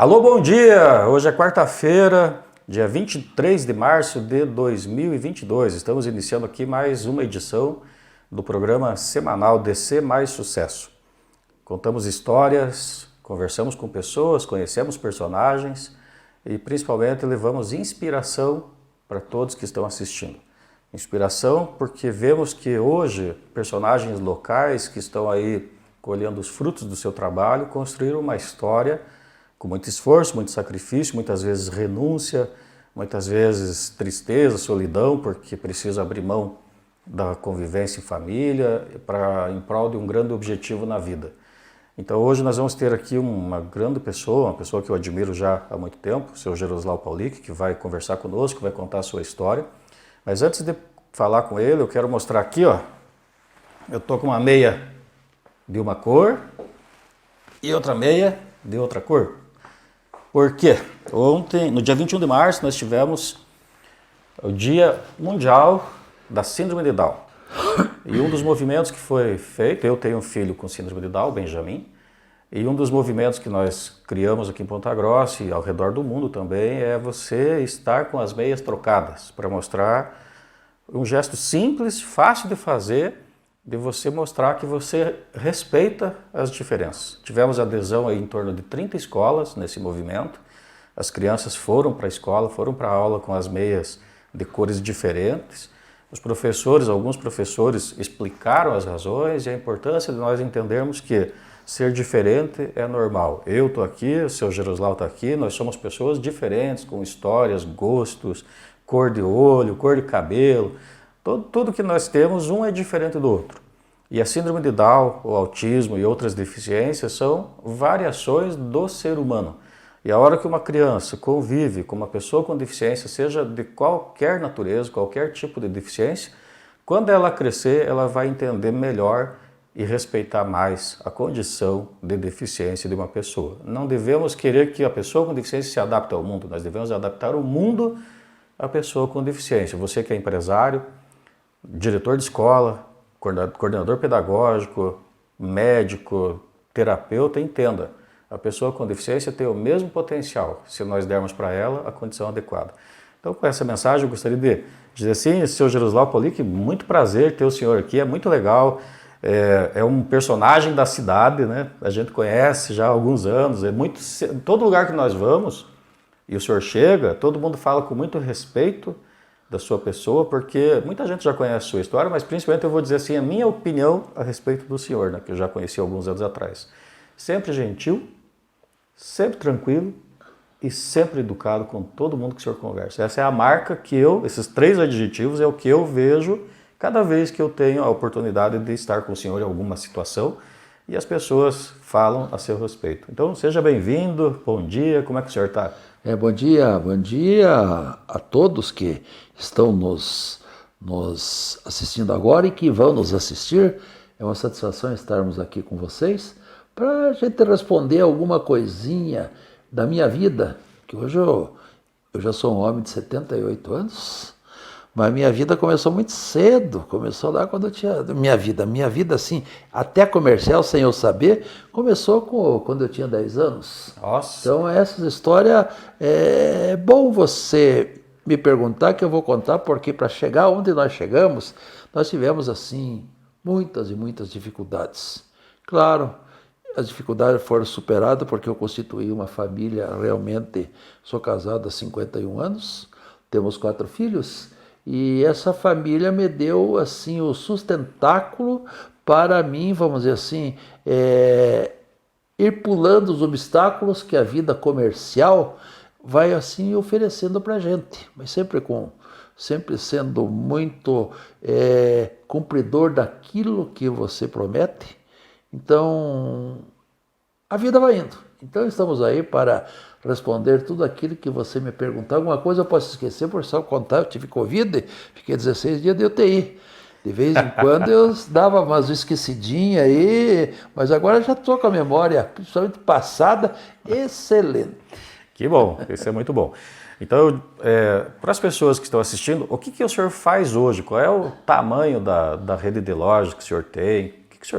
Alô, bom dia! Hoje é quarta-feira, dia 23 de março de 2022. Estamos iniciando aqui mais uma edição do programa semanal DC Mais Sucesso. Contamos histórias, conversamos com pessoas, conhecemos personagens e principalmente levamos inspiração para todos que estão assistindo. Inspiração porque vemos que hoje personagens locais que estão aí colhendo os frutos do seu trabalho construíram uma história com muito esforço, muito sacrifício, muitas vezes renúncia, muitas vezes tristeza, solidão, porque precisa abrir mão da convivência em família em prol de um grande objetivo na vida. Então hoje nós vamos ter aqui uma grande pessoa, uma pessoa que eu admiro já há muito tempo, o seu Geroslau Paulick, que vai conversar conosco, vai contar a sua história. Mas antes de falar com ele, eu quero mostrar aqui, ó, eu tô com uma meia de uma cor e outra meia de outra cor. Por quê? Ontem, no dia 21 de março, nós tivemos o Dia Mundial da Síndrome de Down. E um dos movimentos que foi feito, eu tenho um filho com síndrome de Down, o Benjamin, e um dos movimentos que nós criamos aqui em Ponta Grossa e ao redor do mundo também é você estar com as meias trocadas, para mostrar um gesto simples, fácil de fazer, de você mostrar que você respeita as diferenças. Tivemos adesão aí em torno de 30 escolas nesse movimento. As crianças foram para a escola, foram para a aula com as meias de cores diferentes. Os professores, alguns professores explicaram as razões e a importância de nós entendermos que ser diferente é normal. Eu estou aqui, o seu Geroslau está aqui, nós somos pessoas diferentes, com histórias, gostos, cor de olho, cor de cabelo. Tudo que nós temos, um é diferente do outro. E a síndrome de Down, o autismo e outras deficiências são variações do ser humano. E a hora que uma criança convive com uma pessoa com deficiência, seja de qualquer natureza, qualquer tipo de deficiência, quando ela crescer, ela vai entender melhor e respeitar mais a condição de deficiência de uma pessoa. Não devemos querer que a pessoa com deficiência se adapte ao mundo, nós devemos adaptar o mundo à pessoa com deficiência. Você que é empresário, diretor de escola, coordenador pedagógico, médico, terapeuta, entenda. A pessoa com deficiência tem o mesmo potencial, se nós dermos para ela a condição adequada. Então, com essa mensagem, eu gostaria de dizer assim, seu Geroslau Paulick, muito prazer ter o senhor aqui, é muito legal, é um personagem da cidade, né? A gente conhece já há alguns anos, todo lugar que nós vamos, e o senhor chega, todo mundo fala com muito respeito da sua pessoa, porque muita gente já conhece a sua história, mas principalmente eu vou dizer assim, a minha opinião a respeito do senhor, né, que eu já conheci alguns anos atrás. Sempre gentil, sempre tranquilo e sempre educado com todo mundo que o senhor conversa. Essa é a marca que esses 3 adjetivos é o que eu vejo cada vez que eu tenho a oportunidade de estar com o senhor em alguma situação e as pessoas falam a seu respeito. Então, seja bem-vindo, bom dia, como é que o senhor está? Bom dia a todos que estão nos assistindo agora e que vão nos assistir. É uma satisfação estarmos aqui com vocês para a gente responder alguma coisinha da minha vida, que hoje eu já sou um homem de 78 anos, mas minha vida começou muito cedo, começou lá quando eu tinha... Minha vida assim, até comercial, sem eu saber, começou quando eu tinha 10 anos. Nossa! Então essa história, é bom você me perguntar que eu vou contar, porque para chegar onde nós chegamos, nós tivemos assim muitas e muitas dificuldades. Claro, as dificuldades foram superadas porque eu constituí uma família, realmente sou casado há 51 anos, temos 4 filhos, e essa família me deu assim o sustentáculo para mim, vamos dizer assim, ir pulando os obstáculos que a vida comercial vai assim oferecendo para a gente, mas sempre sendo muito cumpridor daquilo que você promete. Então a vida vai indo. Então estamos aí para responder tudo aquilo que você me perguntar. Alguma coisa eu posso esquecer, por só contar, eu tive Covid, fiquei 16 dias de UTI. De vez em quando eu dava umas esquecidinhas aí, mas agora já estou com a memória, principalmente passada, excelente. Que bom, isso é muito bom. Então, para as pessoas que estão assistindo, o que o senhor faz hoje? Qual é o tamanho da rede de lojas que o senhor tem?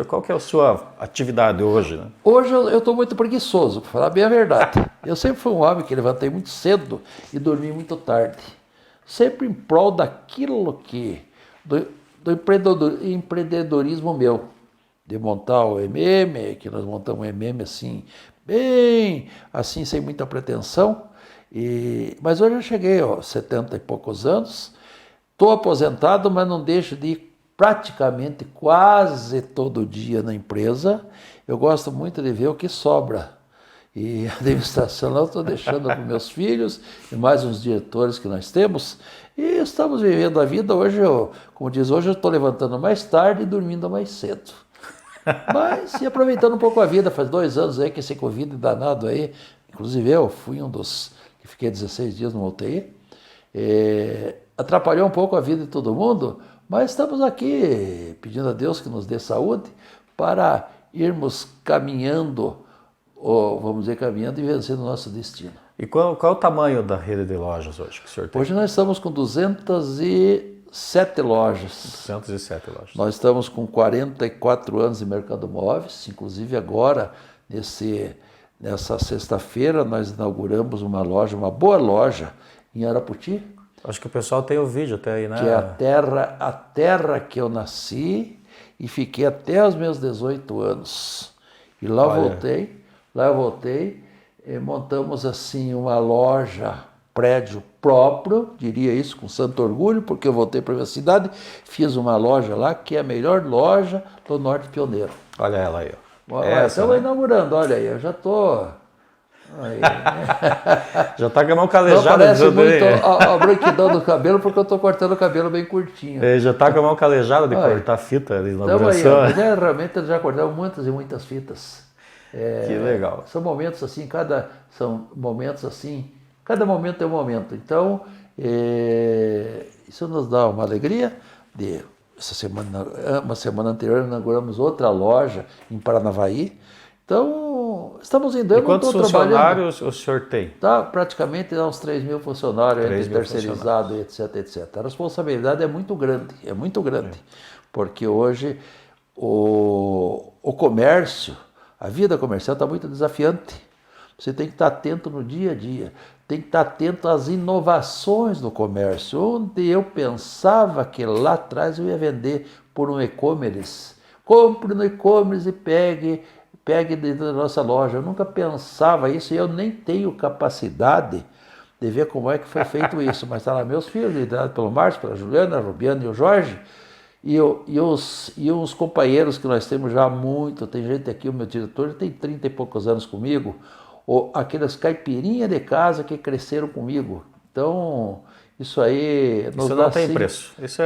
Qual que é a sua atividade hoje, né? Hoje eu estou muito preguiçoso, para falar bem a verdade. Eu sempre fui um homem que levantei muito cedo e dormi muito tarde. Sempre em prol daquilo do empreendedorismo meu. De montar o MM, que nós montamos o MM assim, bem assim, sem muita pretensão. Mas hoje eu cheguei aos 70 e poucos anos, estou aposentado, mas não deixo de ir praticamente quase todo dia na empresa. Eu gosto muito de ver o que sobra. E a administração eu estou deixando para meus filhos e mais uns diretores que nós temos. E estamos vivendo a vida. Hoje, como diz, hoje eu estou levantando mais tarde e dormindo mais cedo. Mas e aproveitando um pouco a vida. Faz 2 anos aí que esse Covid danado aí. Inclusive eu fui um dos que fiquei 16 dias no UTI. Atrapalhou um pouco a vida de todo mundo. Mas estamos aqui pedindo a Deus que nos dê saúde para irmos caminhando, vamos dizer, caminhando e vencendo o nosso destino. E qual é o tamanho da rede de lojas hoje que o senhor tem? Hoje nós estamos com 207 lojas. 207 lojas. Nós estamos com 44 anos de mercado móveis, inclusive agora, nessa sexta-feira, nós inauguramos uma boa loja em Araputi. Acho que o pessoal tem o vídeo até aí, né? Que é a terra que eu nasci e fiquei até os meus 18 anos. E lá eu voltei, e montamos assim uma loja, prédio próprio, diria isso com santo orgulho, porque eu voltei para a minha cidade, fiz uma loja lá, que é a melhor loja do Norte Pioneiro. Olha ela aí, ó. Estamos inaugurando, olha aí, eu já estou... Já está com a mão calejada. Não parece muito a branquidão do cabelo, porque eu estou cortando o cabelo bem curtinho. Já está com a mão calejada de cortar fita de inauguração. Mas realmente já cortamos muitas e muitas fitas. Que legal. São momentos assim, cada momento é um momento. Então, isso nos dá uma alegria. Uma semana anterior inauguramos outra loja em Paranavaí. Então, estamos indo. E quantos funcionários o senhor tem? Tá, praticamente uns 3 mil funcionários, entre terceirizado, etc, etc. A responsabilidade é muito grande, porque hoje o comércio, a vida comercial está muito desafiante. Você tem que estar atento no dia a dia, tem que estar atento às inovações do comércio. Onde eu pensava que lá atrás eu ia vender por um e-commerce, compre no e-commerce e pegue dentro da nossa loja. Eu nunca pensava isso e eu nem tenho capacidade de ver como é que foi feito isso. Mas está lá meus filhos, liderados pelo Márcio, pela Juliana, a Rubiana e o Jorge, e os companheiros que nós temos já há muito. Tem gente aqui, o meu diretor tem 30 e poucos anos comigo, aquelas caipirinhas de casa que cresceram comigo. Então, isso aí nos isso dá, não tem assim, preço. Isso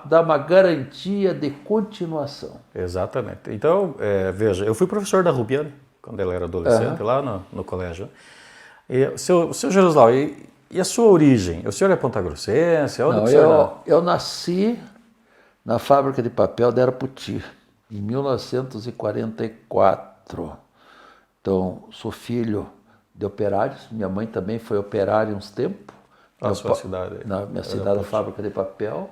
dá uma garantia de continuação. Exatamente. Então, veja, eu fui professor da Rubiane quando ela era adolescente, lá no colégio. E, seu Jerusalão, e a sua origem? O senhor é pontagrossense? Eu nasci na fábrica de papel de Araputi, em 1944. Então, sou filho de operários. Minha mãe também foi operária uns tempos. Na sua cidade? Na minha cidade, a fábrica de papel.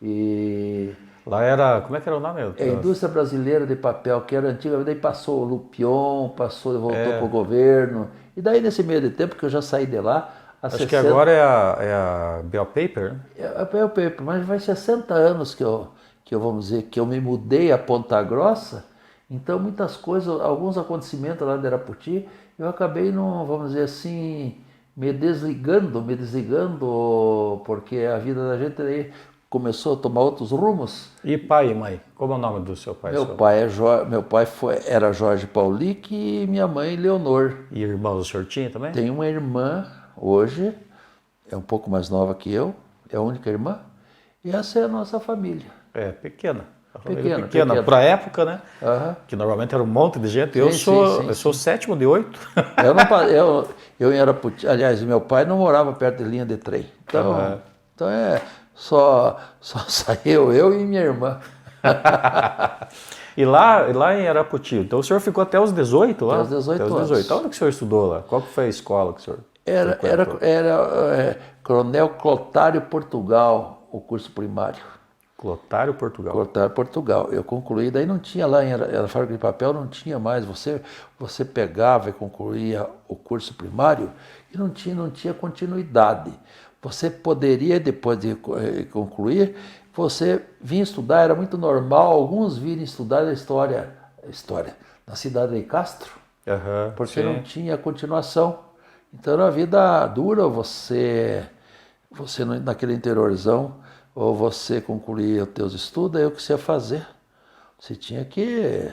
E lá era, como é que era o nome? É a Indústria Brasileira de Papel, que era antiga, daí passou o Lupion, passou e voltou para o governo. E daí, nesse meio de tempo que eu já saí de lá... Acho que agora é a Bell Paper, né? É a Bell Paper, mas vai 60 anos que eu, vamos dizer, que eu me mudei a Ponta Grossa. Então, muitas coisas, alguns acontecimentos lá de Araputi, eu acabei, vamos dizer assim, me desligando, porque a vida da gente aí começou a tomar outros rumos. E pai e mãe? Como é o nome do seu pai? Meu pai era Jorge Paulic e minha mãe Leonor. E irmãos o senhor tinha também? Tem uma irmã hoje, é um pouco mais nova que eu, é a única irmã, e essa é a nossa família. É, pequena. Pequena. Para a época, né? Que normalmente era um monte de gente. Eu sou o 7º de 8. Eu em Araputi, aliás, meu pai não morava perto de linha de trem. Então só saiu eu e minha irmã. E lá em Araputi, então o senhor ficou até os 18 lá? Até os 18 anos. Onde que o senhor estudou lá? Qual que foi a escola que o senhor Era Coronel Clotário Portugal, o curso primário. Clotário, Portugal. Clotário, Portugal. Eu concluí, daí não tinha lá, era fábrica de papel, não tinha mais. Você pegava e concluía o curso primário e não tinha continuidade. Você poderia, depois de concluir, você vinha estudar, era muito normal, alguns virem estudar a história na cidade de Castro, porque não tinha continuação. Então era uma vida dura, você naquele interiorzão, ou você concluía os teus estudos, aí o que você ia fazer? Você tinha que,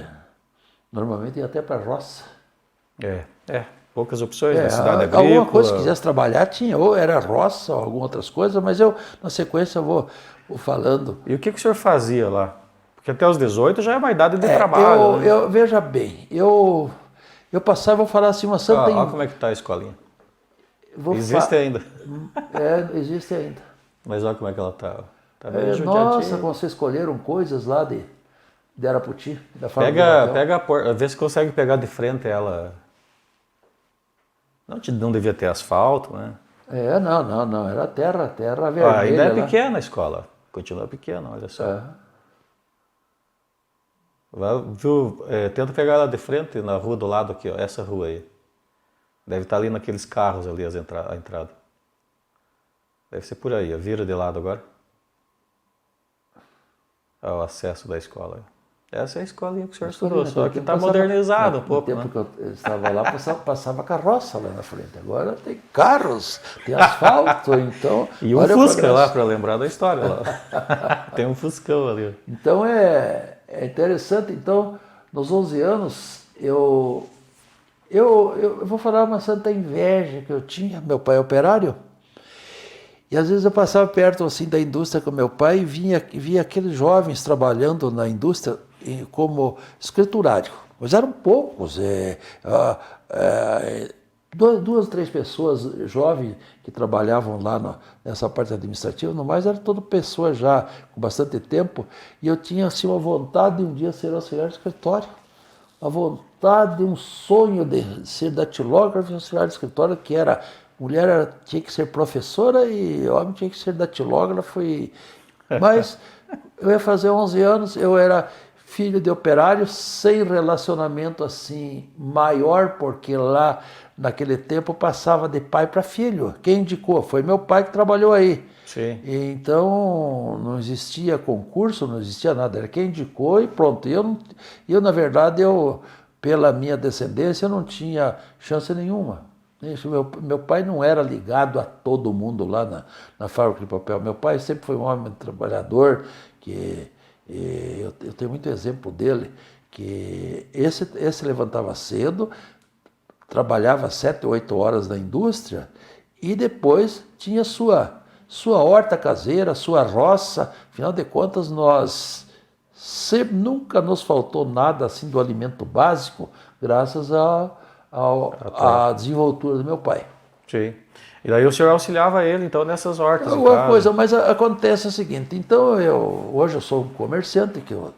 normalmente, ir até para a roça. Poucas opções, na cidade agrícola. Alguma coisa, se quisesse trabalhar, tinha, ou era roça, ou algumas outras coisas, mas eu, na sequência, vou falando. E o que o senhor fazia lá? Porque até os 18 já é uma idade de trabalho. Veja bem, eu passava, vou falar assim, uma santa... Olha como é que está a escolinha. Existe ainda. Existe ainda. Mas olha como é que ela está. Tá bem judiadinha. Nossa, como vocês escolheram coisas lá de Araputi, da fábrica. Pega a porta, vê se consegue pegar de frente ela. Não devia ter asfalto, né? Não, era terra vermelha. Ainda é pequena a escola, continua pequena, olha só. Tenta pegar ela de frente na rua do lado aqui, ó, essa rua aí. Deve estar ali naqueles carros ali a entrada. Deve ser por aí, vira de lado agora. O acesso da escola. Essa é a escolinha que o senhor estudou, só que está modernizado um pouco. No tempo que eu estava lá, passava carroça lá na frente. Agora tem carros, tem asfalto, então... E um Fusca lá, para lembrar da história. Lá. Tem um Fuscão ali. Então é interessante. Então, nos 11 anos, eu vou falar uma santa inveja que eu tinha. Meu pai é operário. E às vezes eu passava perto assim da indústria com meu pai e via aqueles jovens trabalhando na indústria como escriturário. Mas eram poucos, duas, três pessoas jovens que trabalhavam lá nessa parte administrativa, no mais eram todas pessoas já com bastante tempo. E eu tinha assim, uma vontade de um dia ser auxiliar de escritório. Uma vontade, um sonho de ser datilógrafo e auxiliar de escritório, que era... Mulher tinha que ser professora e homem tinha que ser datilógrafo. Mas eu ia fazer 11 anos, eu era filho de operário, sem relacionamento assim maior, porque lá naquele tempo passava de pai para filho. Quem indicou? Foi meu pai que trabalhou aí. Sim. Então não existia concurso, não existia nada, era quem indicou e pronto. Eu na verdade, pela minha descendência, eu não tinha chance nenhuma. Meu pai não era ligado a todo mundo lá na fábrica de papel. Meu pai sempre foi um homem trabalhador, que eu tenho muito exemplo dele, que esse levantava cedo, trabalhava 7, 8 horas na indústria e depois tinha sua horta caseira, sua roça. Afinal de contas, nunca nos faltou nada assim do alimento básico, graças a desenvoltura do meu pai. Sim. E daí o senhor auxiliava ele, então, nessas hortas? Alguma coisa, mas acontece o seguinte, então hoje eu sou um comerciante, que eu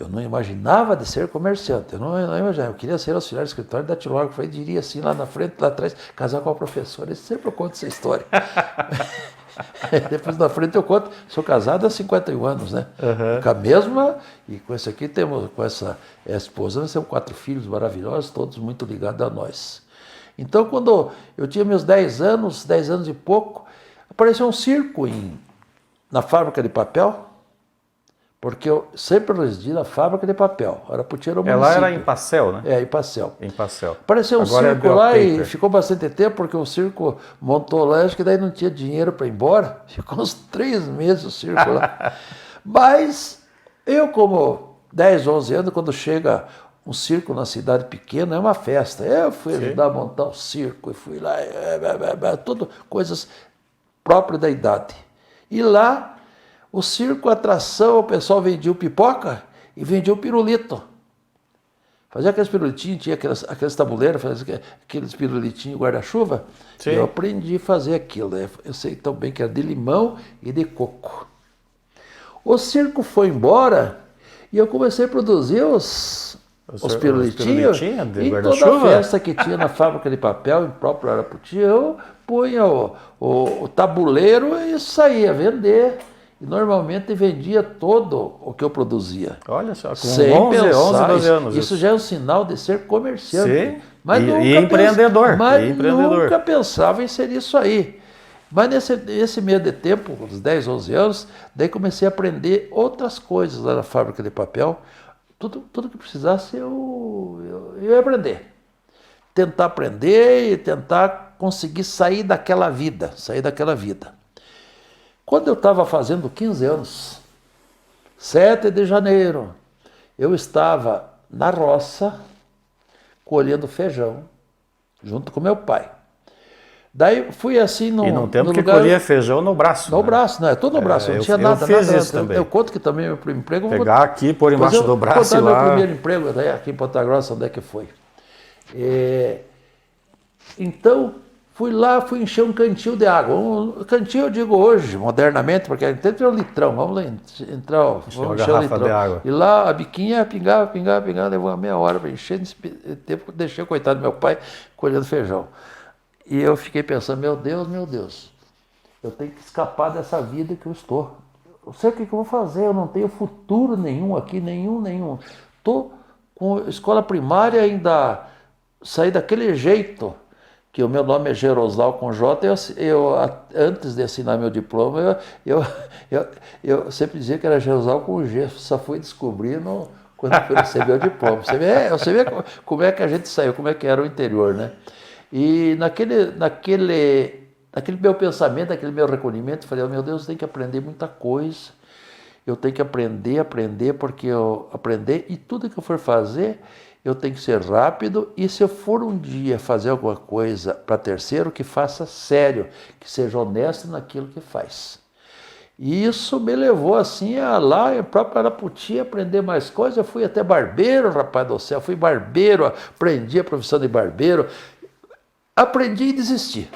não imaginava de ser comerciante, eu não imaginava, eu queria ser auxiliar de escritório da datilógrafo, eu diria assim, lá na frente, lá atrás, casar com a professora, eu sempre conto essa história. Depois na frente eu conto, sou casado há 51 anos, né? Com a mesma, e com esse aqui com essa esposa, nós temos 4 filhos maravilhosos, todos muito ligados a nós. Então, quando eu tinha meus 10 anos e pouco, apareceu um circo na fábrica de papel, porque eu sempre residi na fábrica de papel. Araputi era o município. Ela era em Passel, né? Em Passel. Em Passel. Apareceu um circo lá e ficou bastante tempo, porque o circo montou lá, acho que daí não tinha dinheiro para ir embora. Ficou uns 3 meses o circo lá. Mas eu, como 10, 11 anos, quando chega um circo na cidade pequena, é uma festa. Eu fui ajudar a montar um circo, e fui lá, tudo coisas próprias da idade. E lá, o circo, a atração, o pessoal vendia o pipoca e vendia o pirulito. Fazia aqueles pirulitinhos, tinha aqueles tabuleiros, fazia aqueles pirulitinhos guarda-chuva. Eu aprendi a fazer aquilo. Eu sei tão bem que era de limão e de coco. O circo foi embora e eu comecei a produzir os pirulitinhos. E toda a festa que tinha na fábrica de papel, em próprio Araputi, eu punha o tabuleiro e saía a vender. E normalmente vendia todo o que eu produzia. Olha só, com Sem 11, pensar, 12 anos. Isso já é um sinal de ser comerciante. Sim, Mas e empreendedor. Mas empreendedor. nunca pensava em ser isso aí. Mas nesse meio de tempo, uns 10, 11 anos, daí comecei a aprender outras coisas lá na fábrica de papel. Tudo que precisasse eu ia aprender. Tentar aprender e tentar conseguir sair daquela vida. Quando eu estava fazendo 15 anos, 7 de janeiro, eu estava na roça, colhendo feijão, junto com meu pai. Daí fui assim E num tempo no que lugar, colhia feijão no braço. no braço, né? Tudo no braço, não tinha nada. Eu fiz isso também. Eu conto que também meu primeiro emprego... Pegar aqui, pôr embaixo do braço e lá. lá. Meu primeiro emprego, daí aqui em Ponta Grossa, onde é que foi? Então, fui lá, fui encher um cantil de água. Um cantil, eu digo hoje, modernamente, porque até tem um litrão. Vamos lá entrar, vamos encher o litrão. De água. E lá a biquinha pingava, levou uma meia hora para encher. Nesse tempo, deixei o coitado do meu pai colhendo feijão. E eu fiquei pensando, meu Deus, eu tenho que escapar dessa vida que eu estou. Eu sei o que eu vou fazer, eu não tenho futuro nenhum aqui, nenhum. Estou com escola primária ainda, saí daquele jeito, que o meu nome é Gerosal com J, eu antes de assinar meu diploma, eu sempre dizia que era Gerosal com G, só fui descobrir quando eu recebi o diploma. Você vê como é que a gente saiu, como é que era o interior, né? E naquele meu pensamento, naquele meu recolhimento, eu falei, oh, meu Deus, eu tenho que aprender muita coisa, eu tenho que aprender, porque eu aprender, e tudo que eu for fazer, eu tenho que ser rápido, e se eu for um dia fazer alguma coisa para terceiro, que faça sério, que seja honesto naquilo que faz. E isso me levou assim a lá, em própria Araputi, aprender mais coisas. Eu fui até barbeiro, rapaz do céu, fui barbeiro, aprendi a profissão de barbeiro, aprendi e desisti.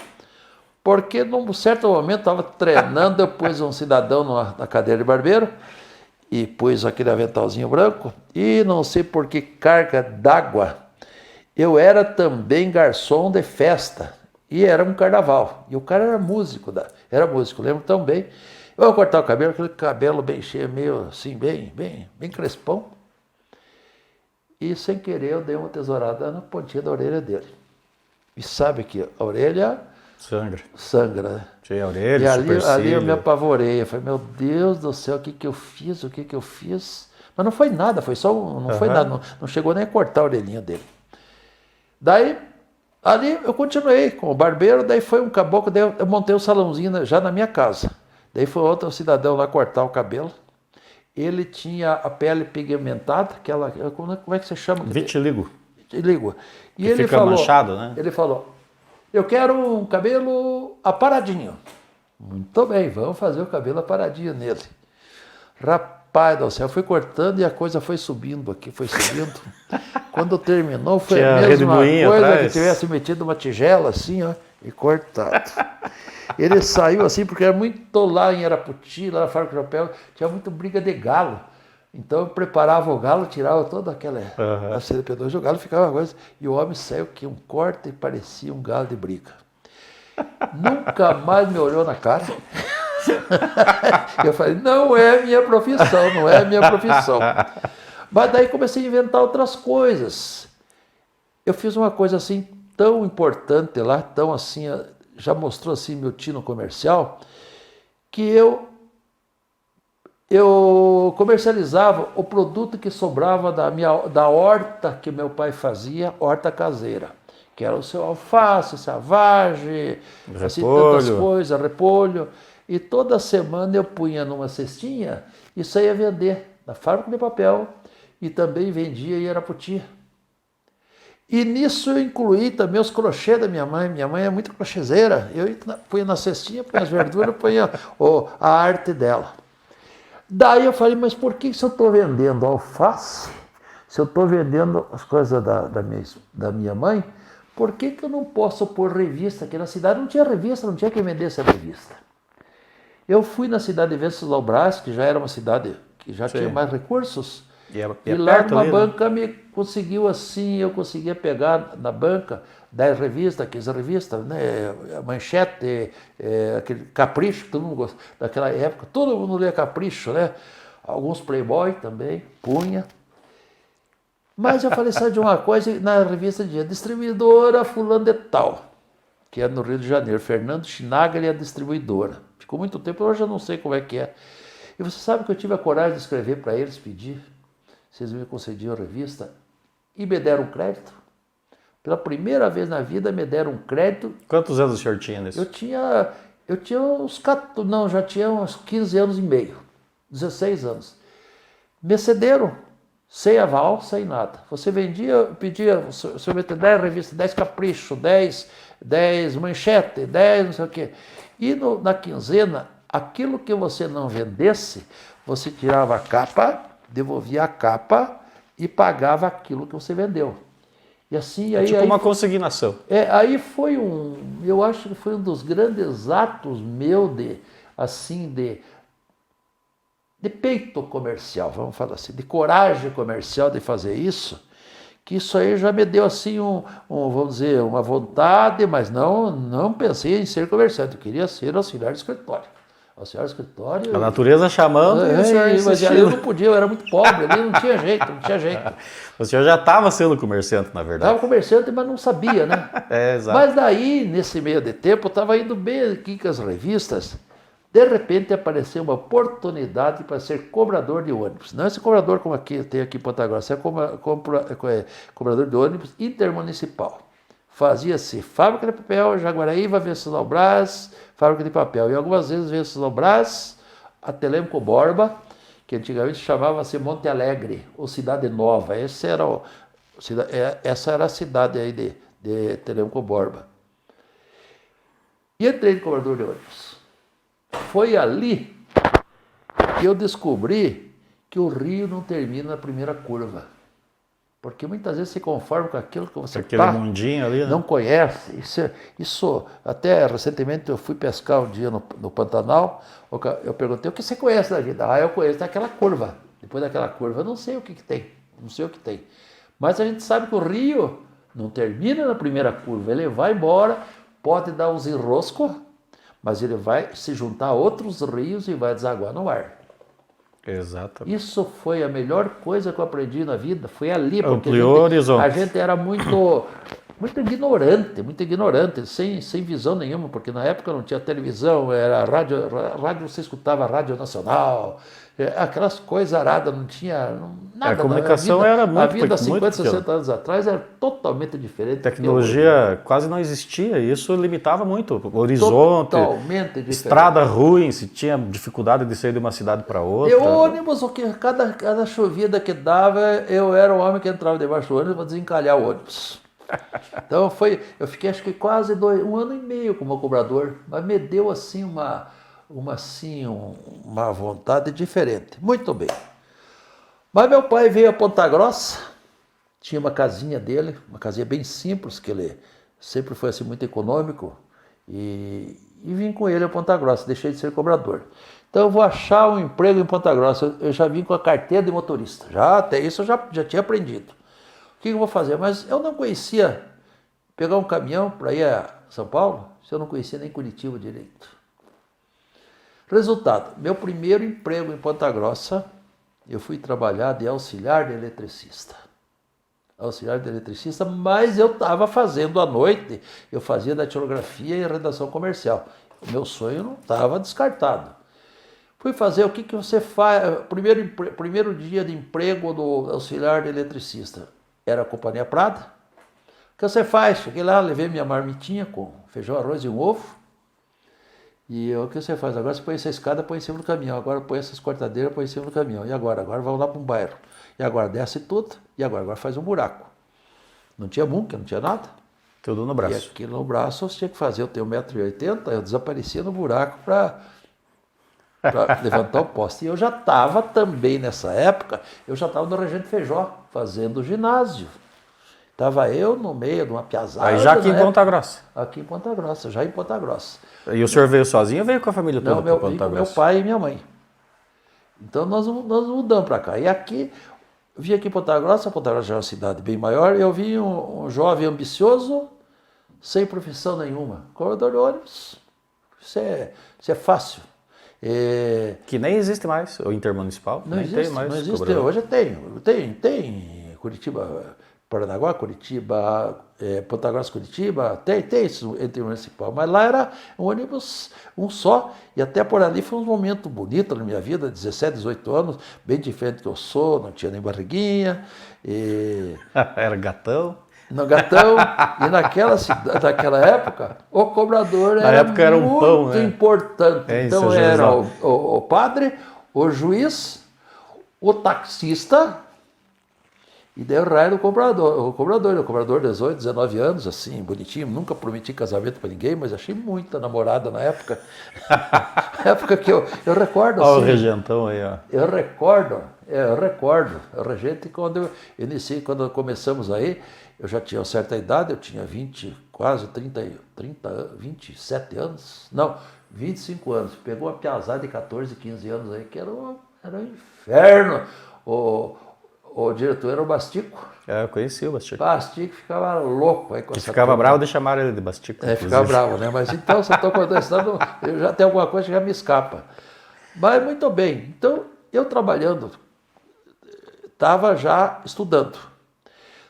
Porque num certo momento estava treinando, eu pus um cidadão na cadeira de barbeiro e pus aquele aventalzinho branco e não sei por que carga d'água. Eu era também garçom de festa e era um carnaval. E o cara era músico, lembro tão bem. Eu vou cortar o cabelo, aquele cabelo bem cheio, meio assim, bem crespão. E sem querer eu dei uma tesourada na pontinha da orelha dele. E sabe que a orelha... Sangra, né? Tinha a orelha, e ali eu me apavorei. Eu falei, meu Deus do céu, o que eu fiz? Mas não foi nada, foi só foi nada, não chegou nem a cortar a orelhinha dele. Daí, ali eu continuei com o barbeiro, daí foi um caboclo, daí eu montei um salãozinho já na minha casa. Daí foi outro cidadão lá cortar o cabelo. Ele tinha a pele pigmentada, como é que você chama? Vitiligo. Vitiligo. E que ele fica falou, manchado, né? Ele falou, eu quero um cabelo aparadinho. Muito bem, vamos fazer o cabelo aparadinho nele. Rapaz do céu, fui cortando e a coisa foi subindo aqui, Quando terminou, foi tinha a mesma coisa atrás. que tivesse metido uma tigela assim, ó, e cortado. Ele saiu assim, porque era muito lá em Araputi, lá na fábrica de papel, tinha muito briga de galo. Então eu preparava o galo, tirava toda aquela CDP2 e o galo ficava uma coisa. E o homem saiu que um corte e parecia um galo de briga. Nunca mais me olhou na cara. Eu falei, não é minha profissão. Mas daí comecei a inventar outras coisas. Eu fiz uma coisa assim tão importante lá, tão assim, já mostrou assim meu tino comercial, que eu comercializava o produto que sobrava da horta que meu pai fazia, horta caseira, que era o seu alface, savagem, assim, tantas coisas, repolho. E toda semana eu punha numa cestinha e saía vender na fábrica de papel e também vendia em Araputi. E nisso eu incluí também os crochês da minha mãe. Minha mãe é muito crochêzeira. Eu punha na cestinha, punha as verduras, punha a arte dela. Daí eu falei, mas por que se eu estou vendendo alface, se eu estou vendendo as coisas da minha mãe, por que eu não posso pôr revista? Aqui na cidade não tinha revista, não tinha quem vendesse a revista. Eu fui na cidade de Venceslau Braz, que já era uma cidade que já tinha mais recursos, E lá numa banca me conseguiu assim, eu conseguia pegar na banca 10 revistas, 15 revistas, né? Manchete, aquele Capricho, todo mundo gosta. Daquela época, todo mundo lia Capricho, né? Alguns Playboy também, punha. Mas eu falei, sabe de uma coisa, na revista dizia, distribuidora fulano de tal, que é no Rio de Janeiro, Fernando Schnagel é a distribuidora. Ficou muito tempo, hoje eu não sei como é que é. E você sabe que eu tive a coragem de escrever para eles, pedir, se eles me concediam a revista, e me deram crédito. Pela primeira vez na vida me deram um crédito. Quantos anos o senhor tinha nisso? Eu tinha uns 14, não, já tinha uns 15 anos e meio, 16 anos. Me cederam, sem aval, sem nada. Você vendia, pedia, o senhor metia 10 revistas, 10 Capricho, 10 Manchete, 10 não sei o quê. E na quinzena, aquilo que você não vendesse, você tirava a capa, devolvia a capa e pagava aquilo que você vendeu. E assim, aí, tipo uma consignação. Aí foi eu acho que foi um dos grandes atos meu de peito comercial, vamos falar assim, de coragem comercial de fazer isso, que isso aí já me deu assim vamos dizer, uma vontade, mas não pensei em ser comerciante, eu queria ser auxiliar de escritório. Auxiliar de escritório... A natureza chamando e o senhor mas eu não podia, eu era muito pobre, ali não tinha jeito, não tinha jeito. O senhor já estava sendo comerciante, na verdade. Estava comerciante, mas não sabia, né? Exato. Mas daí, nesse meio de tempo, eu estava indo bem aqui com as revistas, de repente apareceu uma oportunidade para ser cobrador de ônibus. Não esse cobrador como tem aqui em Ponta Grossa, é cobrador de ônibus intermunicipal. Fazia-se fábrica de papel, Jaguaraíva, Venceslau Braz, fábrica de papel. E algumas vezes Venceslau Braz, a Telêmaco Borba, que antigamente chamava-se Monte Alegre, ou Cidade Nova. Essa era a cidade aí de Telêmaco Borba. E entrei de cobrador de ônibus. Foi ali que eu descobri que o rio não termina na primeira curva. Porque muitas vezes se conforma com aquilo que você mundinho ali, né? Não conhece. Isso, até recentemente eu fui pescar um dia no Pantanal, eu perguntei, o que você conhece da vida? Eu conheço daquela curva. Depois daquela curva, eu não sei o que tem, não sei o que tem. Mas a gente sabe que o rio não termina na primeira curva, ele vai embora, pode dar uns enroscos, mas ele vai se juntar a outros rios e vai desaguar no mar. Exatamente. Isso foi a melhor coisa que eu aprendi na vida, foi ali, porque a gente era muito ignorante, sem visão nenhuma, porque na época não tinha televisão, era rádio você escutava a Rádio Nacional, aquelas coisas aradas, não tinha nada. A comunicação era muito A vida 50, muito 60 anos atrás era totalmente diferente. A tecnologia quase não existia, e isso limitava muito o horizonte. Totalmente diferente. Estrada ruim, se tinha dificuldade de sair de uma cidade para outra. E o ônibus, cada chovida que dava, eu era o homem que entrava debaixo do ônibus para desencalhar o ônibus. Então eu fiquei acho que quase 1 ano e meio como cobrador, mas me deu assim uma vontade diferente. Muito bem. Mas meu pai veio a Ponta Grossa, tinha uma casinha dele, uma casinha bem simples, que ele sempre foi assim muito econômico, e vim com ele a Ponta Grossa, deixei de ser cobrador. Então eu vou achar um emprego em Ponta Grossa, eu já vim com a carteira de motorista, até isso eu já tinha aprendido. O que eu vou fazer? Mas eu não conhecia pegar um caminhão para ir a São Paulo, se eu não conhecia nem Curitiba direito. Resultado, meu primeiro emprego em Ponta Grossa, eu fui trabalhar de auxiliar de eletricista. Auxiliar de eletricista, mas eu estava fazendo à noite, eu fazia datilografia e redação comercial. O meu sonho não estava descartado. Fui fazer o que você faz, primeiro dia de emprego do auxiliar de eletricista. Era a Companhia Prada. O que você faz? Cheguei lá, levei minha marmitinha com feijão, arroz e um ovo. E o que você faz? Agora você põe essa escada, põe em cima do caminhão. Agora põe essas cortadeiras, põe em cima do caminhão. E agora? Agora vamos lá para um bairro. E agora desce tudo. E agora faz um buraco. Não tinha bunker, não tinha nada. Tudo no braço. E aquilo no braço você tinha que fazer. Eu tenho 1,80 m, eu desaparecia no buraco para levantar o poste. E eu já estava também nessa época, eu já estava no Regente Feijó, fazendo ginásio. Estava eu no meio de uma piazada. Aí já aqui em Ponta Grossa? Aqui em Ponta Grossa, já em Ponta Grossa. E o senhor veio sozinho ou veio com a família toda para Ponta Grossa? Meu pai e minha mãe. Então nós mudamos para cá. E aqui vi aqui em Ponta Grossa já é uma cidade bem maior, eu vi um jovem ambicioso, sem profissão nenhuma. Cobrador de ônibus, isso é fácil. Que nem existe mais, o intermunicipal. Não nem existe, tem mais não existe. cobrador. Hoje tem Curitiba, Paranaguá, Curitiba, Ponta Grossa, Curitiba, tem esse intermunicipal. Mas lá era um ônibus, um só, e até por ali foi um momento bonito na minha vida, 17, 18 anos, bem diferente que eu sou, não tinha nem barriguinha. Era gatão. No Gatão, e naquela época, o cobrador era um muito pão, né? importante. Então isso, era Jesus. o padre, o juiz, o taxista, e daí o raio do cobrador. O cobrador 18, 19 anos, assim, bonitinho. Nunca prometi casamento para ninguém, mas achei muita namorada na época. Na época que eu recordo assim. Olha o regentão aí, ó. Eu recordo. Eu regente quando eu iniciei, quando começamos aí, eu já tinha uma certa idade, eu tinha 20, quase 27 anos. Não, 25 anos. Pegou uma piazada de 14, 15 anos aí, que era um inferno. O diretor era o Bastico. Eu conheci o Bastico. Bastico ficava louco aí com essa Ficava turma. bravo de chamar ele de Bastico. Ficava bravo, né? Mas então, se eu estou contando isso, eu já tenho alguma coisa que já me escapa. Mas muito bem. Então, eu trabalhando, estava já estudando,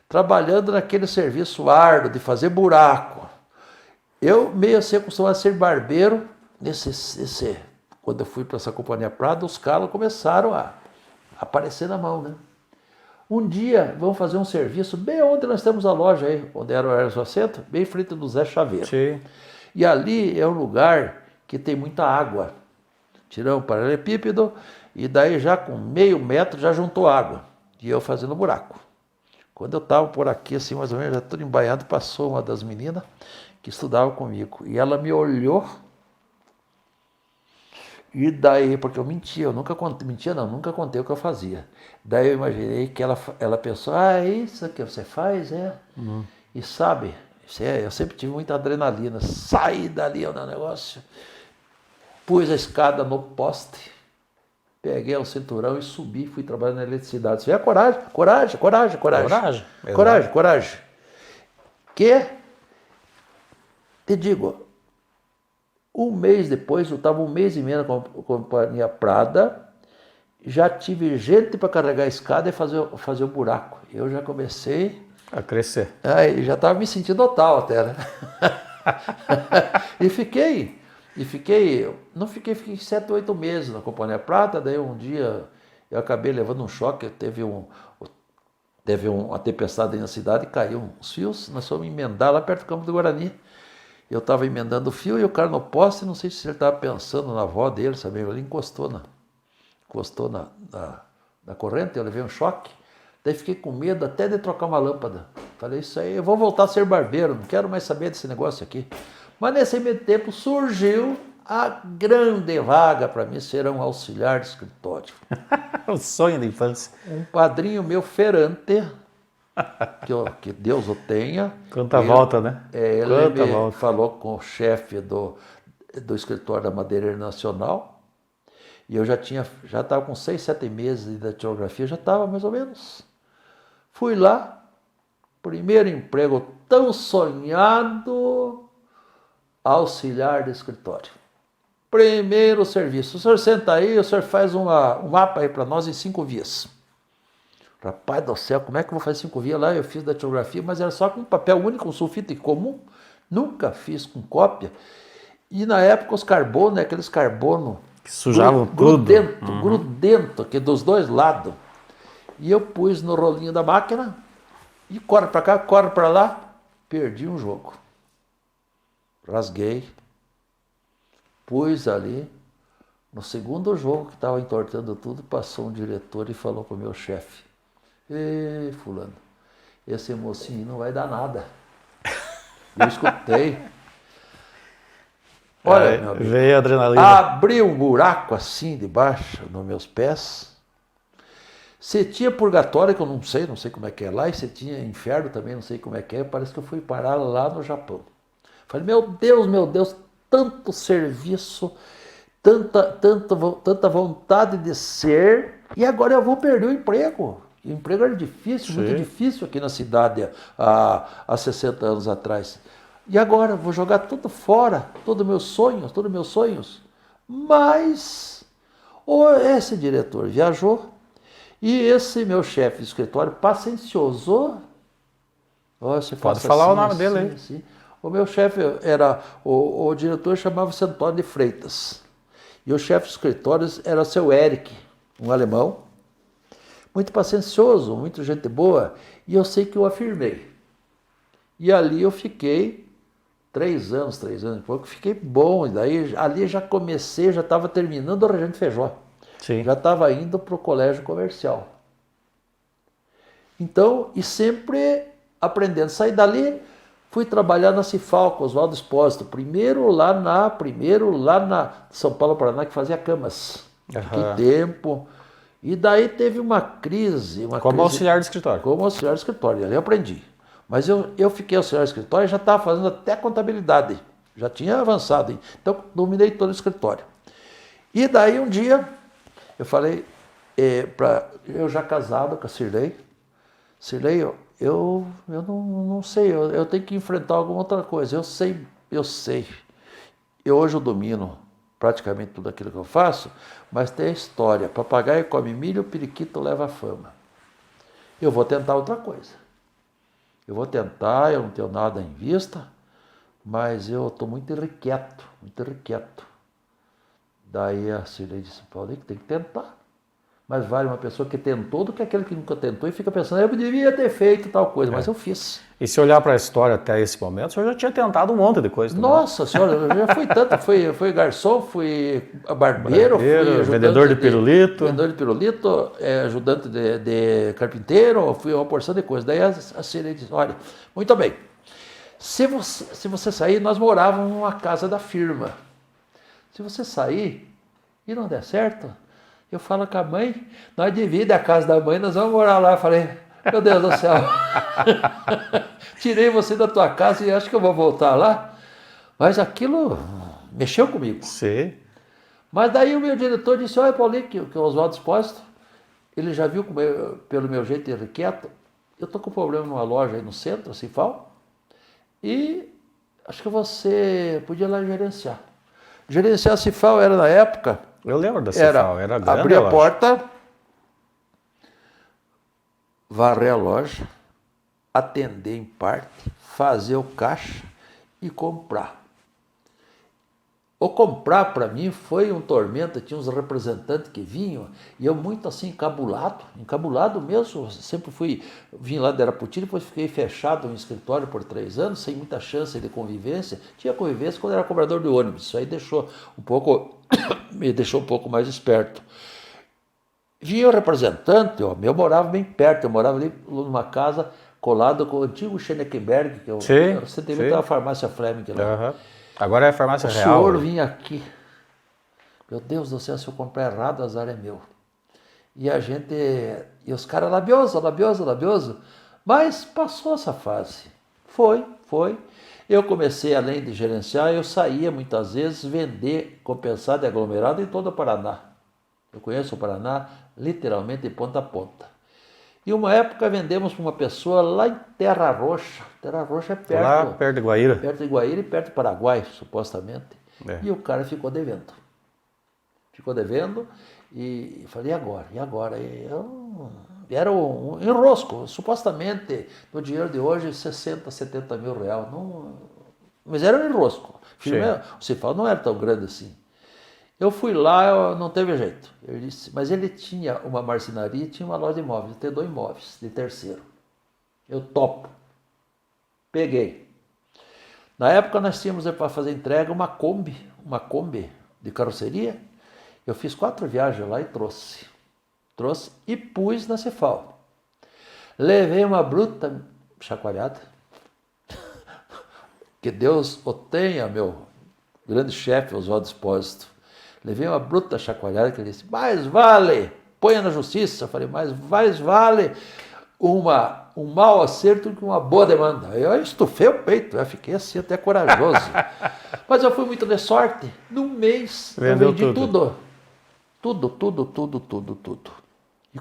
trabalhando naquele serviço árduo de fazer buraco. Eu meio assim acostumado a ser barbeiro, quando eu fui para essa Companhia Prada, os calos começaram a aparecer na mão, né? Um dia, vamos fazer um serviço bem onde nós temos a loja aí, onde era o Ernesto Assento, bem em frente do Zé Chaveiro. Sim. E ali é um lugar que tem muita água. Tiramos um paralelepípedo e daí já com meio metro já juntou água. E eu fazendo buraco. Quando eu estava por aqui, assim, mais ou menos, já tudo embaiado, passou uma das meninas que estudava comigo. E ela me olhou. E daí, porque eu mentia, nunca contei o que eu fazia. Daí eu imaginei que ela pensou, é isso que você faz, é? E sabe, eu sempre tive muita adrenalina. Saí dali do negócio, pus a escada no poste, peguei o cinturão e subi, fui trabalhar na eletricidade. Isso é coragem. Que, te digo, um mês depois, eu estava um mês e meio na Companhia Prada, já tive gente para carregar a escada e fazer o buraco. Eu já comecei A crescer. já estava me sentindo otal até, né? Fiquei 7, 8 meses na Companhia Prata, daí um dia eu acabei levando um choque, teve uma tempestade aí na cidade, caiu uns fios, nós fomos emendar lá perto do Campo do Guarani. Eu estava emendando o fio e o cara no poste, não sei se ele estava pensando na avó dele, sabe? Ele encostou na corrente, eu levei um choque. Daí fiquei com medo até de trocar uma lâmpada. Falei, isso aí, eu vou voltar a ser barbeiro, não quero mais saber desse negócio aqui. Mas nesse meio tempo surgiu a grande vaga para mim ser um auxiliar de escritório. O sonho da infância. Um padrinho meu feirante, que Deus o tenha. Quanta volta, né? Ele falou com o chefe do escritório da Madeireira Nacional, e eu já estava com 6, 7 meses de datilografia, já estava mais ou menos. Fui lá, primeiro emprego tão sonhado, auxiliar de escritório. Primeiro serviço, o senhor senta aí, o senhor faz um mapa aí para nós em 5 vias. Rapaz do céu, como é que eu vou fazer 5 vias lá? Eu fiz datilografia, mas era só com papel único, um sulfite comum. Nunca fiz com cópia. E na época os carbono, aqueles carbono que sujavam tudo. Grudento, que dos dois lados. E eu pus no rolinho da máquina e corre para cá, corre para lá. Perdi um jogo. Rasguei. Pus ali. No segundo jogo que estava entortando tudo, passou um diretor e falou para o meu chefe: "Ei, fulano, esse mocinho não vai dar nada." Eu escutei. Olha, meu amigo, veio a adrenalina. Abri um buraco assim debaixo nos meus pés. Você tinha purgatório, que eu não sei como é que é lá, e você tinha inferno também, não sei como é que é. Parece que eu fui parar lá no Japão. Falei, meu Deus, tanto serviço, tanta vontade de ser, e agora eu vou perder o emprego. O emprego era difícil, muito Sim. difícil aqui na cidade há 60 anos atrás. E agora, vou jogar tudo fora, todos meus sonhos. Mas esse diretor viajou e esse meu chefe de escritório, paciencioso, você Pode faça falar o assim, nome dele assim, aí. assim. O meu chefe era, o diretor chamava-se Antônio de Freitas. E o chefe de escritórios era o seu Eric, um alemão, muito paciencioso, muito gente boa, e eu sei que eu afirmei. E ali eu fiquei 3 anos e pouco, fiquei bom, e daí ali já comecei, já estava terminando o Regente Feijó, Sim. já estava indo para o colégio comercial. Então, e sempre aprendendo. Saí dali, fui trabalhar na Cifal com Oswaldo Espósito, primeiro lá na São Paulo, Paraná, que fazia camas. Fiquei tempo. E daí teve uma crise. Como auxiliar de escritório. Como auxiliar de escritório, ali eu aprendi. Mas eu fiquei auxiliar de escritório e já estava fazendo até contabilidade. Já tinha avançado. Então, dominei todo o escritório. E daí um dia, eu falei, eu já casado com a Cirlei, eu não sei, eu tenho que enfrentar alguma outra coisa. Eu sei. Hoje eu domino praticamente tudo aquilo que eu faço, mas tem a história. Papagaio come milho, periquito leva fama. Eu vou tentar outra coisa. Eu vou tentar, eu não tenho nada em vista, mas eu estou muito irrequieto. Daí a Cirlei disse, Paulo, tem que tentar. Mas vale uma pessoa que tentou do que aquele que nunca tentou e fica pensando, eu devia ter feito tal coisa, mas eu fiz. E se olhar para a história até esse momento, o senhor já tinha tentado um monte de coisa também. Nossa senhora, eu já fui tanto, fui garçom, fui barbeiro, fui ajudante vendedor de pirulito. Ajudante de carpinteiro, fui uma porção de coisas. Daí a Cirlei disse, olha, muito bem, se você sair, nós morávamos numa casa da firma. Se você sair e não der certo, eu falo com a mãe, nós dividimos a casa da mãe, nós vamos morar lá. Eu falei, meu Deus do céu, tirei você da tua casa e acho que eu vou voltar lá. Mas aquilo mexeu comigo. Sim. Mas daí o meu diretor disse, olha, Paulinho, que o Oswaldo Espósito, ele já viu pelo meu jeito irrequieto, eu estou com um problema numa loja aí no centro, Cifal, e acho que você podia lá gerenciar. Gerenciar a Cifal era na época... Eu lembro da Cifal, era grande. Abrir a porta, varrer a loja, atender em parte, fazer o caixa e comprar. O comprar para mim foi um tormento, tinha uns representantes que vinham e eu muito assim encabulado mesmo, sempre vim lá de Arapoti, depois fiquei fechado no escritório por 3 anos, sem muita chance de convivência. Tinha convivência quando era cobrador de ônibus, isso aí me deixou um pouco mais esperto. Vinha o representante, eu morava bem perto, eu morava ali numa casa colada com o antigo Scheneckenberg, que eu recentemente a farmácia Fleming lá. Uhum. Agora é a farmácia o real. O senhor vinha aqui. Meu Deus do céu, se eu comprar errado, o azar é meu. E os caras labioso. Mas passou essa fase. Foi. Eu comecei, além de gerenciar, eu saía muitas vezes vender compensado e aglomerado em todo o Paraná. Eu conheço o Paraná literalmente de ponta a ponta. E uma época vendemos para uma pessoa lá em Terra Roxa. Terra Roxa é perto. Lá perto de Guaíra. Perto de Guaíra e perto do Paraguai, supostamente. E o cara ficou devendo. E falei, e agora? Era um enrosco. Supostamente, no dinheiro de hoje, 60, 70 mil reais. Mas era um enrosco. O Cifal não era tão grande assim. Eu fui lá, não teve jeito. Mas ele tinha uma marcenaria, tinha uma loja de imóveis, tem 2 imóveis de terceiro. Eu topo. Peguei. Na época nós tínhamos para fazer entrega uma Kombi de carroceria. Eu fiz 4 viagens lá e trouxe e pus na Cifal. Levei uma bruta chacoalhada. Que Deus o tenha, meu grande chefe, Oswaldo Espósito. Levei uma bruta chacoalhada que ele disse, mais vale, ponha na justiça. Eu falei, mais vale um mau acerto que uma boa demanda. Eu estufei o peito, eu fiquei assim até corajoso. Mas eu fui muito de sorte. Num mês eu vendi tudo. Tudo. E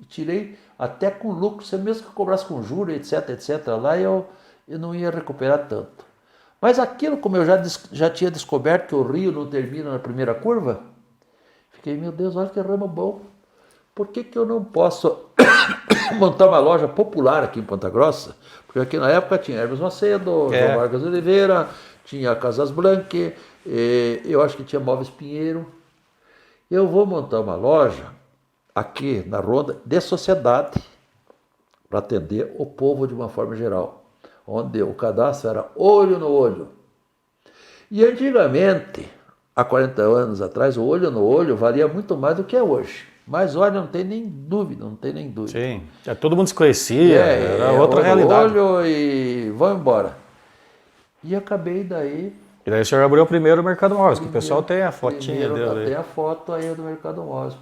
tirei até com lucro, você mesmo que cobrasse com juros, etc, lá, eu não ia recuperar tanto. Mas aquilo, como eu já tinha descoberto que o rio não termina na primeira curva, fiquei, meu Deus, olha que ramo bom. Por que eu não posso montar uma loja popular aqui em Ponta Grossa? Porque aqui na época tinha Hermes Macedo, João Vargas Oliveira, tinha Casas Blanque, eu acho que tinha Móveis Pinheiro. Eu vou montar uma loja aqui na Ronda de sociedade para atender o povo de uma forma geral, onde o cadastro era olho no olho. E antigamente, há 40 anos atrás, o olho no olho valia muito mais do que é hoje. Mas olha, não tem nem dúvida. Sim, todo mundo se conhecia, era outra realidade. Olho e vamos embora. E acabei daí... E daí o senhor abriu o primeiro Mercado Móveis, que o pessoal tem a fotinha dele. Tem a foto aí do Mercado Móveis,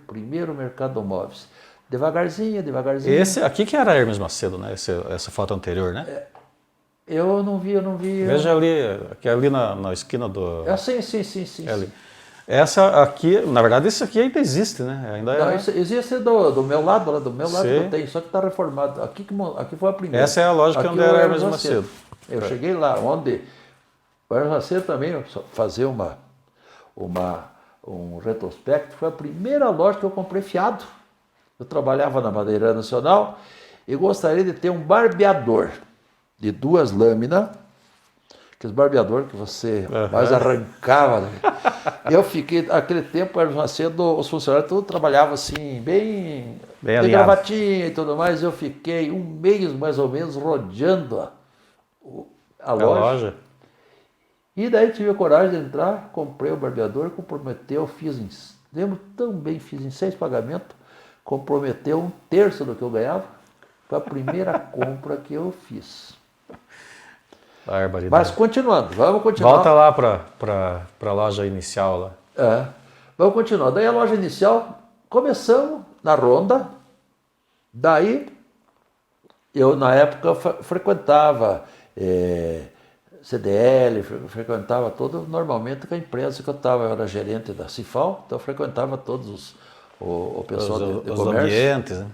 primeiro Mercado Móveis. Devagarzinho. Esse aqui que era Hermes Macedo, né? Essa foto anterior, né? Eu não vi. Veja ali, que é ali na esquina do... Sim. É ali. Essa aqui, na verdade, esse aqui ainda existe, né? Não, existe do meu lado, lá do meu lado que eu tenho, só que está reformado. Aqui foi a primeira. Essa é a loja onde era Hermes Macedo. Eu cheguei lá, onde o Hermes Macedo também fazer um retrospecto, foi a primeira loja que eu comprei fiado. Eu trabalhava na Madeira Nacional e gostaria de ter um barbeador de 2 lâminas, aqueles barbeador que você mais arrancava. Né? Eu fiquei, naquele tempo, Hermes Macedo, os funcionários todos trabalhavam assim, bem de gravatinha e tudo mais. Eu fiquei 1 mês, mais ou menos, rodeando a loja. E daí tive a coragem de entrar, comprei o barbeador, comprometeu, lembro tão bem, fiz em 6 pagamentos, comprometeu 1/3 do que eu ganhava. Foi a primeira compra que eu fiz. Mas continuando, vamos continuar. Volta lá para a loja inicial lá. Vamos continuar. Daí a loja inicial, começamos na Ronda. Daí eu na época frequentava CDL, frequentava normalmente com a empresa que eu estava, eu era gerente da Cifal, então eu frequentava todos o pessoal de comércio. Ambientes, né?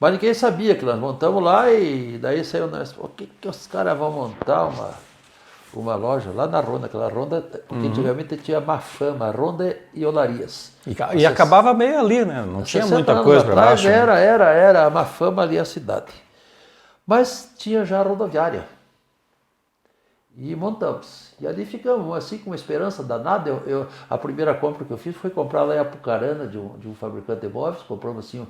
Mas ninguém sabia que nós montamos lá e daí saiu nós, o que os caras vão montar uma loja lá na Ronda, aquela Ronda, porque antigamente tinha má fama, Ronda e Olarias. E acabava meio ali, né? Não tinha muita coisa para baixo. Era a má fama ali a cidade. Mas tinha já a rodoviária. E montamos. E ali ficamos, assim, com uma esperança danada. A primeira compra que eu fiz foi comprar lá em Apucarana, de um fabricante de móveis. Compramos, assim,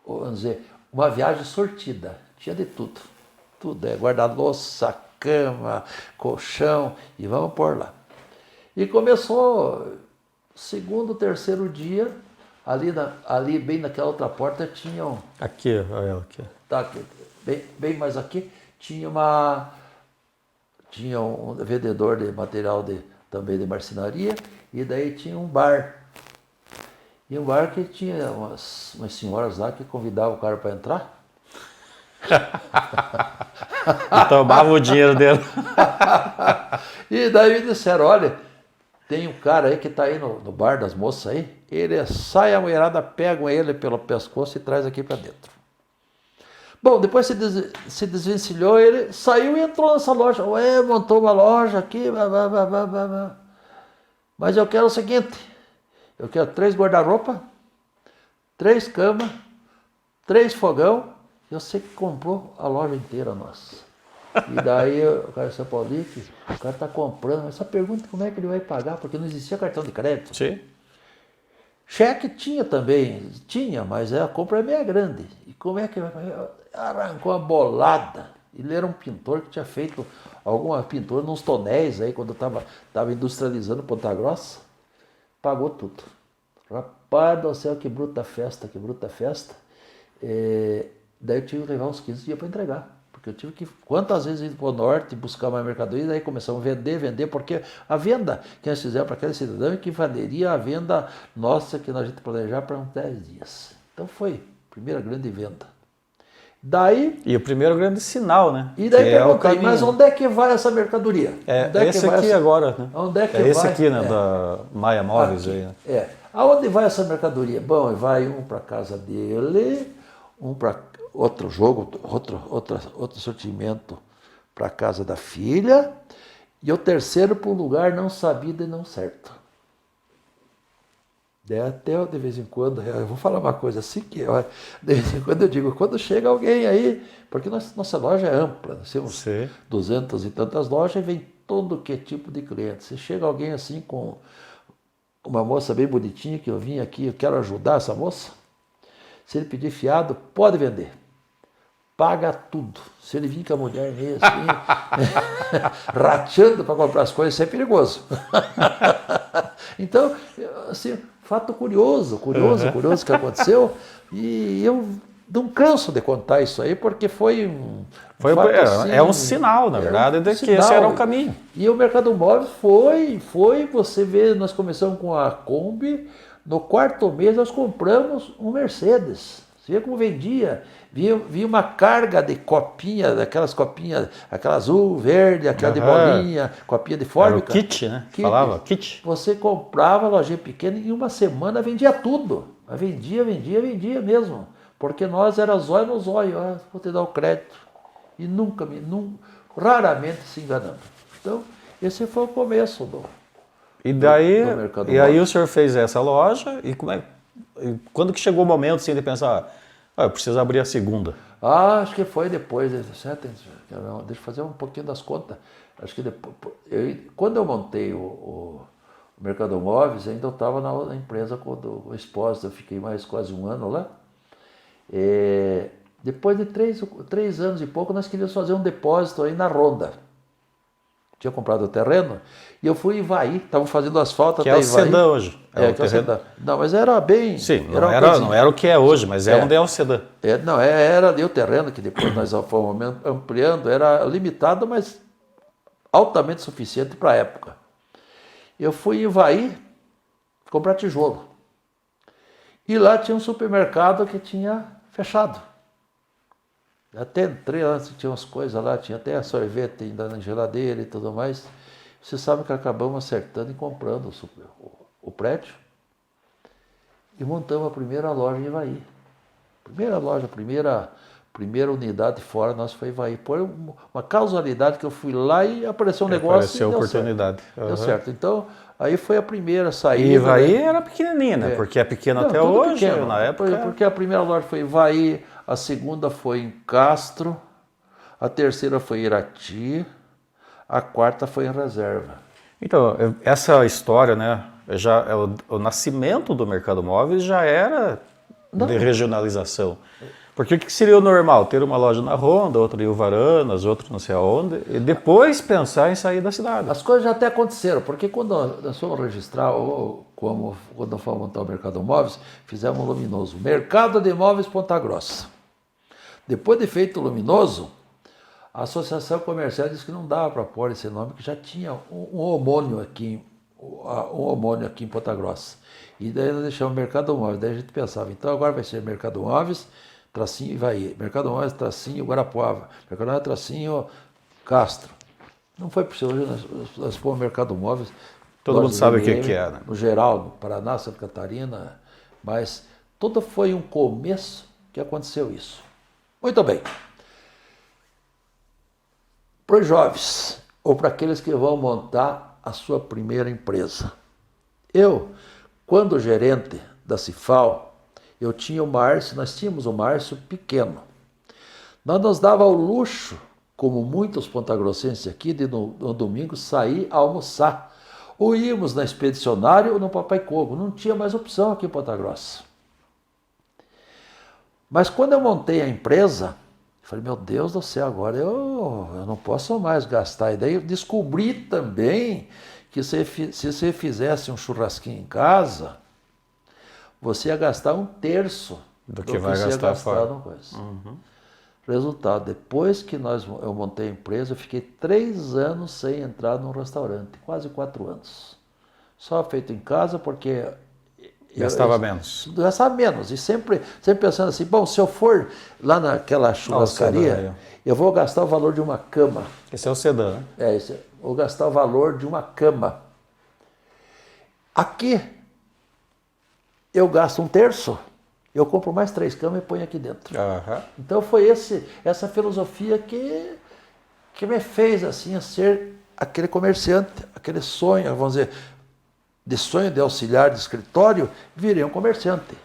vamos dizer, uma viagem sortida. Tinha de tudo. Tudo, guarda-louça, cama, colchão, e vamos por lá. E começou, segundo, terceiro dia, ali bem naquela outra porta, tinha um... Aqui, olha ela aqui. Tá, aqui, bem mais aqui, tinha um vendedor de material também de marcenaria, e daí tinha um bar. E um bar que tinha umas senhoras lá que convidavam o cara para entrar. E tomava o dinheiro dele. E daí me disseram, olha, tem um cara aí que está aí no bar das moças aí, ele sai, a mulherada pega ele pelo pescoço e traz aqui para dentro. Bom, depois se desvencilhou, ele saiu e entrou nessa loja. Ué, montou uma loja aqui, mas eu quero o seguinte, eu quero 3 guarda-roupa, 3 camas, 3 fogão. Eu sei que comprou a loja inteira nossa. E daí o cara disse, Paulinho, o cara está comprando, mas essa pergunta como é que ele vai pagar, porque não existia cartão de crédito. Sim. Cheque tinha também, mas a compra é meio grande. E como é que vai pagar? Arrancou uma bolada. Ele era um pintor que tinha feito alguma pintura nos tonéis aí, quando estava industrializando Ponta Grossa. Pagou tudo. Rapaz do céu, que bruta festa. Daí eu tive que levar uns 15 dias para entregar. Porque eu tive que, quantas vezes ir para o norte buscar mais mercadoria, daí começamos a vender, porque a venda que nós fizemos para aquele cidadão equivaleria à venda nossa que a gente planejava para uns 10 dias. Então foi a primeira grande venda. Daí... E o primeiro grande sinal, né? E daí perguntei, mas onde é que vai essa mercadoria? Esse aqui agora, né? Onde é que esse vai? Aqui, né? Da Maia Móveis. Aqui, aí, né? Aonde vai essa mercadoria? Bom, vai um para casa dele, um para outro jogo, outro sortimento para a casa da filha, e o terceiro para um lugar não sabido e não certo. Até eu, de vez em quando, eu vou falar uma coisa assim, que de vez em quando eu digo, quando chega alguém aí, porque nossa loja é ampla, nós temos 200 e tantas lojas e vem todo que tipo de cliente. Se chega alguém assim com uma moça bem bonitinha, que eu vim aqui, eu quero ajudar essa moça, se ele pedir fiado, pode vender. Paga tudo. Se ele vir com a mulher mesmo, assim, rateando para comprar as coisas, isso é perigoso. Então, assim, fato curioso que aconteceu, e eu não canso de contar isso aí, porque foi um fato, assim, é um sinal, na verdade, de que esse era o caminho. E o mercado móvel foi, você vê, nós começamos com a Kombi, no quarto mês nós compramos um Mercedes. Você vê como vendia, via uma carga de copinha, aquela azul, verde, aquela de bolinha, copinha de fórmica. Era o kit, né? Falava kit. Você comprava lojinha pequena e em uma semana vendia tudo. Mas vendia mesmo. Porque nós era zóio no zóio, vou te dar o crédito. E raramente se enganando. Então, esse foi o começo do mercado móvel. Aí o senhor fez essa loja e quando que chegou o momento assim, de pensar, eu preciso abrir a segunda? Acho que foi depois, certo? Deixa eu fazer um pouquinho das contas. Acho que depois, quando eu montei o Mercado Móveis, ainda eu estava na empresa com o esposo, eu fiquei mais quase um ano lá. Depois de 3 anos e pouco, nós queríamos fazer um depósito aí na Ronda. Tinha comprado o terreno e eu fui em Ivaí, estavam fazendo asfalto que até é o sedã hoje. Que é o sedã. Não, mas era bem... Sim, não era o que é hoje, mas onde é o sedã. Era ali o terreno, que depois nós fomos ampliando, era limitado, mas altamente suficiente para a época. Eu fui em Ivaí comprar tijolo. E lá tinha um supermercado que tinha fechado. Até entrei antes, tinha umas coisas lá, tinha até sorvete ainda na geladeira e tudo mais. Você sabe que acabamos acertando e comprando o prédio e montamos a primeira loja em Ivaí. Primeira loja, primeira unidade fora, nós foi em Ivaí. Por uma causalidade que eu fui lá e apareceu um negócio. Apareceu a oportunidade. Deu certo. Então, aí foi a primeira saída. E Ivaí era pequenininha, né? Porque é pequena até hoje, pequeno, na época. Porque a primeira loja foi em Ivaí, a segunda foi em Castro, a terceira foi em Irati, a quarta foi em Reserva. Então, essa história, né? O nascimento do mercado móvel já era de regionalização. Porque o que seria o normal? Ter uma loja na Ronda, outra em Uvaranas, outra não sei aonde, e depois pensar em sair da cidade. As coisas já até aconteceram, porque quando nós fomos registrar, quando fomos montar o Mercado Móveis, fizemos um luminoso. Mercado de Móveis Ponta Grossa. Depois de feito o luminoso, a Associação Comercial disse que não dava para pôr esse nome, que já tinha um homônio aqui em Ponta Grossa. E daí nós deixamos Mercado Móveis. Daí a gente pensava, então agora vai ser Mercado Móveis, tracinho Ivaí. Mercado Móveis, tracinho Guarapuava. Mercado Móveis, tracinho Castro. Não foi possível, nós fomos Mercado Móveis. Todo mundo sabe o que é, né? No geral, no Paraná, Santa Catarina, mas tudo foi um começo que aconteceu isso. Muito bem. Para os jovens, ou para aqueles que vão montar a sua primeira empresa. Eu, quando gerente da Cifal, nós tínhamos um Márcio pequeno. Nós nos dava o luxo, como muitos pontagrossenses aqui, de no domingo sair a almoçar. Ou íamos na Expedicionário ou no Papai Cogo. Não tinha mais opção aqui em Ponta Grossa. Mas quando eu montei a empresa, eu falei, meu Deus do céu, agora eu não posso mais gastar. E daí eu descobri também que se você fizesse um churrasquinho em casa, você ia gastar 1/3 do que vai gastar fora. Resultado, depois que eu montei a empresa, eu fiquei 3 anos sem entrar num restaurante, quase 4 anos. Só feito em casa, porque... Gastava menos. Gastava menos. E sempre pensando assim, bom, se eu for lá naquela churrascaria, eu vou gastar o valor de uma cama. Esse é o sedã, né? Vou gastar o valor de uma cama. Aqui, eu gasto 1/3 eu compro mais 3 camas e ponho aqui dentro. Aham. Então foi essa filosofia que me fez assim a ser aquele comerciante, aquele sonho, vamos dizer, de sonho de auxiliar de escritório, virei um comerciante.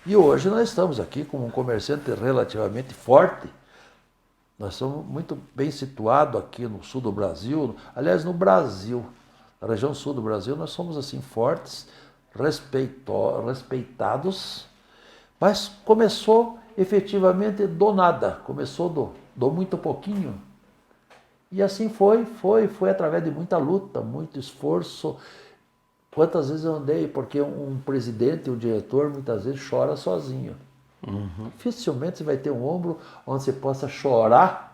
E hoje nós estamos aqui como um comerciante relativamente forte. Nós somos muito bem situados aqui no sul do Brasil, aliás, no Brasil, na região sul do Brasil, nós somos assim fortes, respeitados, mas começou efetivamente do nada, começou do muito pouquinho. E assim foi através de muita luta, muito esforço. Quantas vezes eu andei, porque um presidente, um diretor, muitas vezes chora sozinho. Dificilmente você vai ter um ombro onde você possa chorar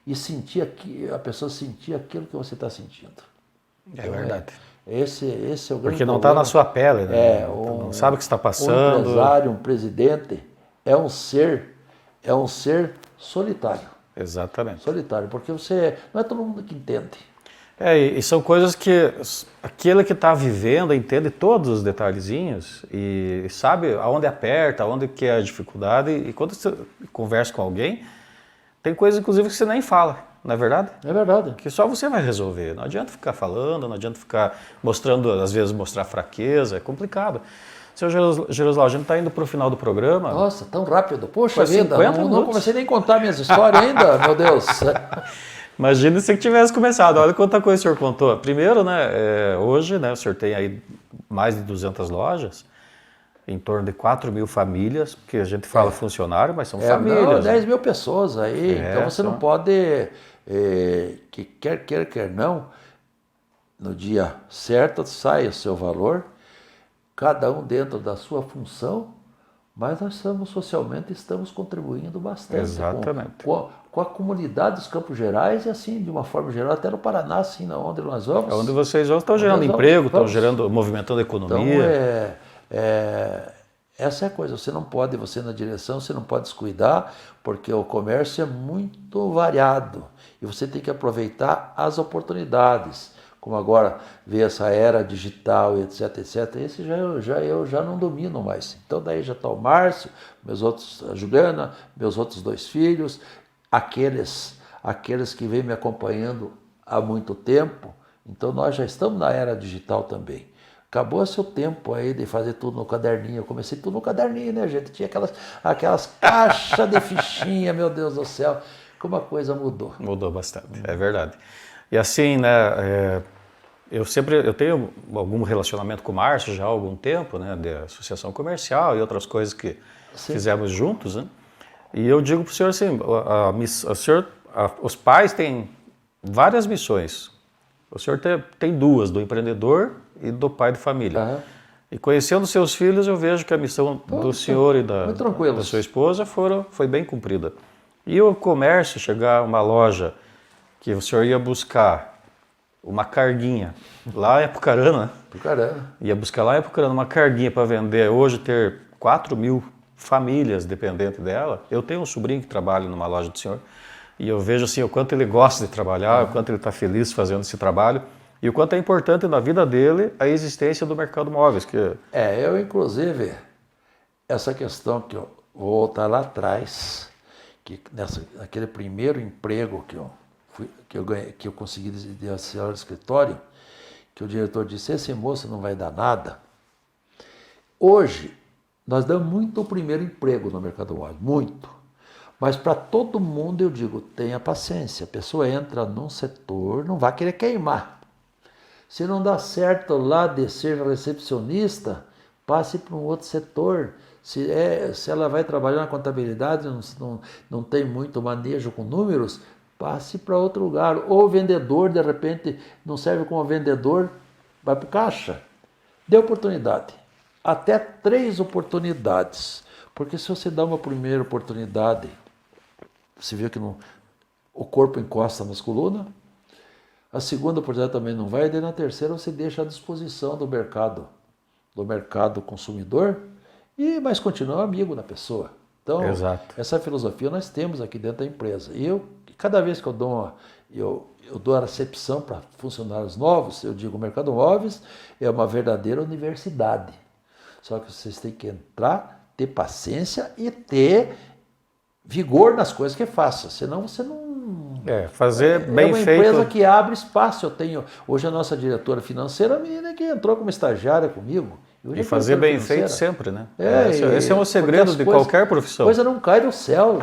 e sentir a pessoa sentir aquilo que você está sentindo. É verdade. Esse é o grande Porque não está na sua pele, né? Não sabe o que está Um passando. empresário, um presidente, é um ser solitário. Exatamente. Solitário, porque não é todo mundo que entende. E são coisas que aquele que está vivendo entende todos os detalhezinhos e sabe aonde aperta, aonde que é a dificuldade. E quando você conversa com alguém, tem coisas inclusive que você nem fala, não é verdade? É verdade. Que só você vai resolver. Não adianta ficar falando, não adianta ficar mostrando, às vezes mostrar fraqueza, é complicado. Seu Jerusalém, a gente está indo para o final do programa. Nossa, tão rápido. Poxa Foi vida, 50 não minutos. comecei nem a contar minhas histórias ainda, meu Deus. Imagina se tivesse começado. Olha quanta coisa o senhor contou. Primeiro, né, hoje, né, o senhor tem aí mais de 200 lojas, em torno de 4.000 famílias, porque a gente fala funcionário, mas são famílias. Não, 10 mil pessoas aí. Então você não só. pode, que quer não, no dia certo sai o seu valor, cada um dentro da sua função, mas nós estamos contribuindo bastante. Exatamente. Com a comunidade dos Campos Gerais e assim, de uma forma geral, até no Paraná, assim, onde nós vamos. Onde vocês vão, estão gerando emprego, estão gerando, movimentando a economia. Então, essa é a coisa, você na direção, você não pode descuidar, porque o comércio é muito variado e você tem que aproveitar as oportunidades. Como agora vê essa era digital, etc, etc. Esse eu já não domino mais. Então daí já está o Márcio, a Juliana, meus outros 2 filhos, aqueles que vêm me acompanhando há muito tempo. Então nós já estamos na era digital também. Acabou seu tempo aí de fazer tudo no caderninho. Eu comecei tudo no caderninho, né, gente? Tinha aquelas caixas de fichinha, meu Deus do céu. Como a coisa mudou. Mudou bastante, é verdade. E assim, né, eu tenho algum relacionamento com o Márcio já há algum tempo, né, de associação comercial e outras coisas que fizemos juntos, né? E eu digo para o senhor assim, os pais têm várias missões. O senhor tem 2, do empreendedor e do pai de família. Uhum. E conhecendo seus filhos, eu vejo que a missão do senhor e da sua esposa foi bem cumprida. E o comércio, chegar a uma loja que o senhor ia buscar uma carguinha lá em Apucarana, né? Ia buscar lá em Apucarana uma carguinha para vender, hoje ter 4.000 famílias dependentes dela. Eu tenho um sobrinho que trabalha numa loja do senhor e eu vejo assim o quanto ele gosta de trabalhar, o quanto ele está feliz fazendo esse trabalho e o quanto é importante na vida dele a existência do mercado móveis. Eu inclusive, essa questão que eu vou voltar lá atrás, que naquele primeiro emprego que eu consegui de auxiliar no escritório, que o diretor disse, esse moço não vai dar nada. Hoje, nós damos muito o primeiro emprego no mercado móvel, muito. Mas para todo mundo eu digo, tenha paciência. A pessoa entra num setor, não vai querer queimar. Se não dá certo lá de ser recepcionista, passe para um outro setor. Se ela vai trabalhar na contabilidade, não tem muito manejo com números, passe para outro lugar. Ou vendedor, de repente, não serve como vendedor, vai para o caixa. Dê oportunidade. Até 3 oportunidades. Porque se você dá uma primeira oportunidade, você vê que o corpo encosta nas colunas, a segunda oportunidade também não vai, e daí na terceira você deixa à disposição do mercado consumidor, mas continua amigo da pessoa. Então, essa filosofia nós temos aqui dentro da empresa. E cada vez que eu dou a recepção para funcionários novos, eu digo, o mercado móveis é uma verdadeira universidade. Só que vocês têm que entrar ter paciência e ter vigor nas coisas que faça, senão você não... Fazer bem feito. É uma empresa que abre espaço. Hoje a nossa diretora financeira, a menina que entrou como estagiária comigo. E fazer bem feito sempre, né? Esse é um porque segredo de qualquer profissão. Coisa não cai do céu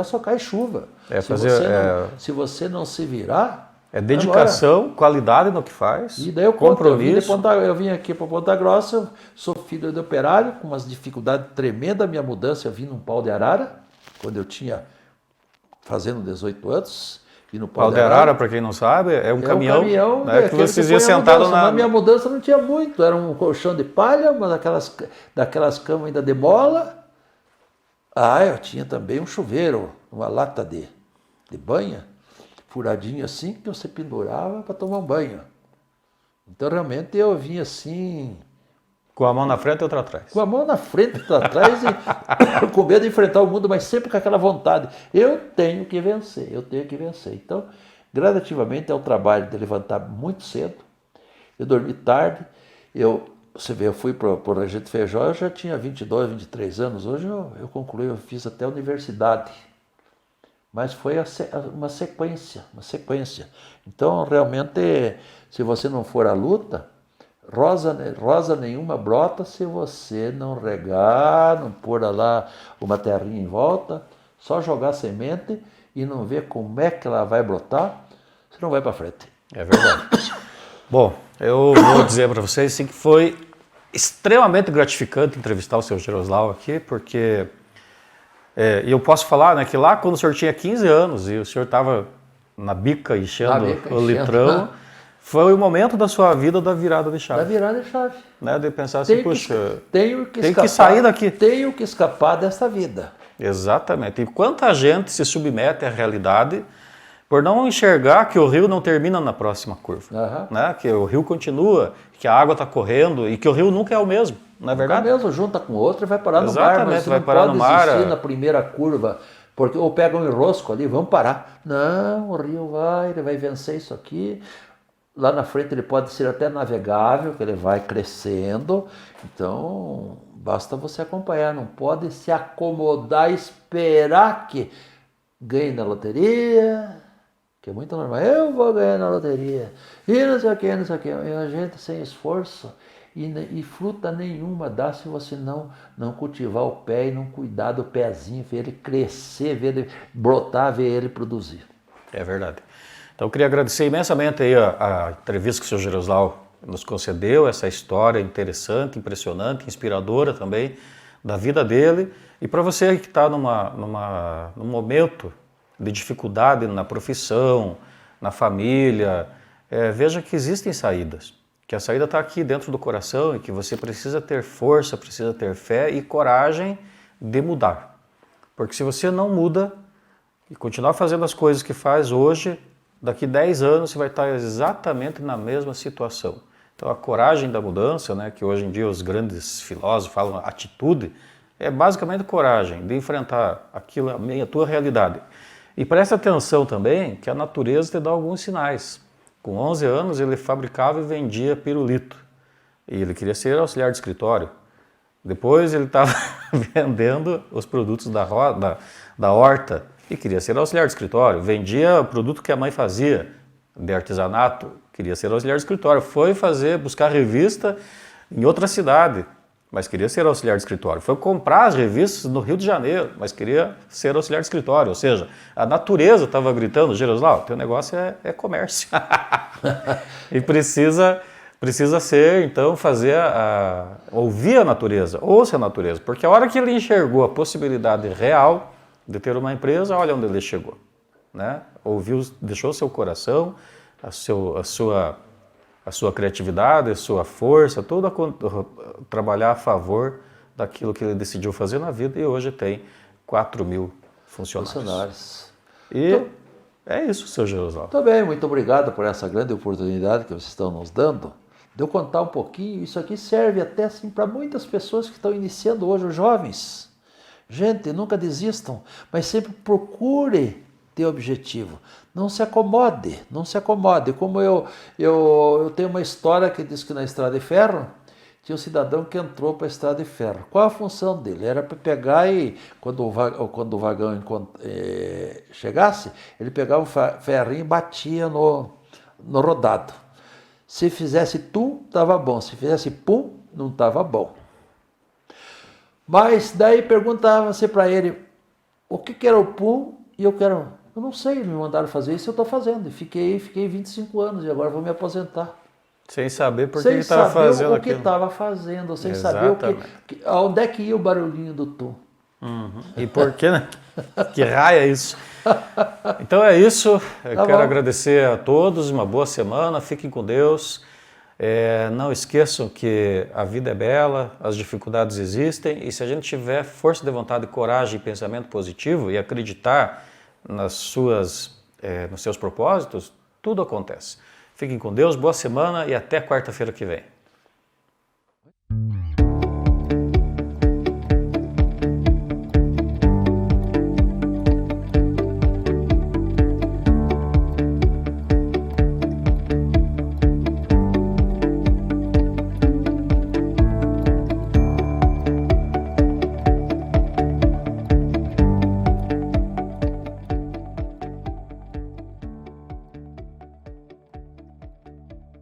só cai chuva. Se Se você não se virar... É dedicação, qualidade no que faz, e daí compromisso. Eu vim aqui para Ponta Grossa, eu sou filho de operário, com umas dificuldades tremendas. A minha mudança, eu vim num pau de arara, quando eu tinha fazendo 18 anos. Vim no Pau de arara, para quem não sabe, é um caminhão né, que vocês iam sentado na... Na minha mudança não tinha muito, era um colchão de palha, uma daquelas camas ainda de mola. Eu tinha também um chuveiro, uma lata de banha, furadinho assim, que você pendurava para tomar um banho. Então, realmente, eu vim assim... Com a mão na frente e outra atrás. Com a mão na frente e outra atrás e com medo de enfrentar o mundo, mas sempre com aquela vontade. Eu tenho que vencer. Então, gradativamente, é o trabalho de levantar muito cedo. Eu dormi tarde. Você vê, eu fui para o Regente Feijó, eu já tinha 22, 23 anos. Hoje eu concluí, eu fiz até a universidade. Mas foi uma sequência. Então, realmente, se você não for à luta, rosa nenhuma brota se você não regar, não pôr lá uma terrinha em volta, só jogar semente e não ver como é que ela vai brotar, você não vai para frente. É verdade. Bom, eu vou dizer para vocês sim, que foi extremamente gratificante entrevistar o seu Geroslau aqui, porque... E eu posso falar, né, que lá quando o senhor tinha 15 anos e o senhor estava na bica enchendo o litrão, foi o momento da sua vida da virada de chave. Da virada de chave. Né, de pensar assim, puxa, tenho que sair daqui. Tenho que escapar dessa vida. Exatamente. E quanta gente se submete à realidade por não enxergar que o rio não termina na próxima curva. Né? Que o rio continua, que a água está correndo e que o rio nunca é o mesmo. Não é verdade? Nunca mesmo, junta com outro e vai parar no mar. Exatamente, vai parar no mar. Não pode na primeira curva, porque ou pega um enrosco ali, vamos parar. Não, o rio ele vai vencer isso aqui. Lá na frente ele pode ser até navegável, que ele vai crescendo. Então, basta você acompanhar. Não pode se acomodar e esperar que ganhe na loteria, que é muito normal. Eu vou ganhar na loteria. E não sei o que. E a gente sem esforço e fruta nenhuma dá se você não cultivar o pé e não cuidar do pezinho, ver ele crescer, ver ele brotar, ver ele produzir. É verdade. Então, eu queria agradecer imensamente aí a entrevista que o senhor Geroslau nos concedeu, essa história interessante, impressionante, inspiradora também da vida dele. E para você que está num momento de dificuldade na profissão, na família, veja que existem saídas. Que a saída está aqui dentro do coração e que você precisa ter força, precisa ter fé e coragem de mudar. Porque se você não muda e continuar fazendo as coisas que faz hoje, daqui 10 anos você vai estar exatamente na mesma situação. Então a coragem da mudança, né, que hoje em dia os grandes filósofos falam atitude, é basicamente coragem de enfrentar aquilo, a tua realidade. E presta atenção também que a natureza te dá alguns sinais. Com 11 anos ele fabricava e vendia pirulito. E ele queria ser auxiliar de escritório. Depois ele estava vendendo os produtos da horta e queria ser auxiliar de escritório. Vendia o produto que a mãe fazia de artesanato, queria ser auxiliar de escritório. Foi buscar revista em outra cidade, mas queria ser auxiliar de escritório. Foi comprar as revistas no Rio de Janeiro, mas queria ser auxiliar de escritório. Ou seja, a natureza estava gritando, Geroslau, teu negócio é comércio. E precisa ser, então, ouvir a natureza, ouça a natureza. Porque a hora que ele enxergou a possibilidade real de ter uma empresa, olha onde ele chegou. Né? Ouviu, deixou seu coração, a sua criatividade, a sua força, tudo trabalhar a favor daquilo que ele decidiu fazer na vida e hoje tem 4.000 funcionários. E é isso, seu Geroslau. Muito bem, muito obrigado por essa grande oportunidade que vocês estão nos dando. De eu contar um pouquinho, isso aqui serve até assim para muitas pessoas que estão iniciando hoje, os jovens. Gente, nunca desistam, mas sempre procure ter objetivo. Não se acomode, não se acomode. Como eu tenho uma história que diz que na Estrada de Ferro tinha um cidadão que entrou para a estrada de ferro. Qual a função dele? Era para pegar e, quando o vagão chegasse, ele pegava o ferrinho e batia no rodado. Se fizesse tum, estava bom. Se fizesse pum, não estava bom. Mas daí perguntava-se para ele o que era o pum, e eu não sei, me mandaram fazer isso, eu estou fazendo. E fiquei 25 anos e agora vou me aposentar. Sem saber por que ele estava fazendo aquilo. Sem saber o que estava fazendo, sem Exatamente. saber onde é que ia o barulhinho do tum. E por que, né? Que raio é isso? Então é isso, eu quero agradecer a todos, uma boa semana, fiquem com Deus. Não esqueçam que a vida é bela, as dificuldades existem, e se a gente tiver força de vontade, coragem e pensamento positivo e acreditar nos seus propósitos, tudo acontece. Fiquem com Deus, boa semana e até quarta-feira que vem.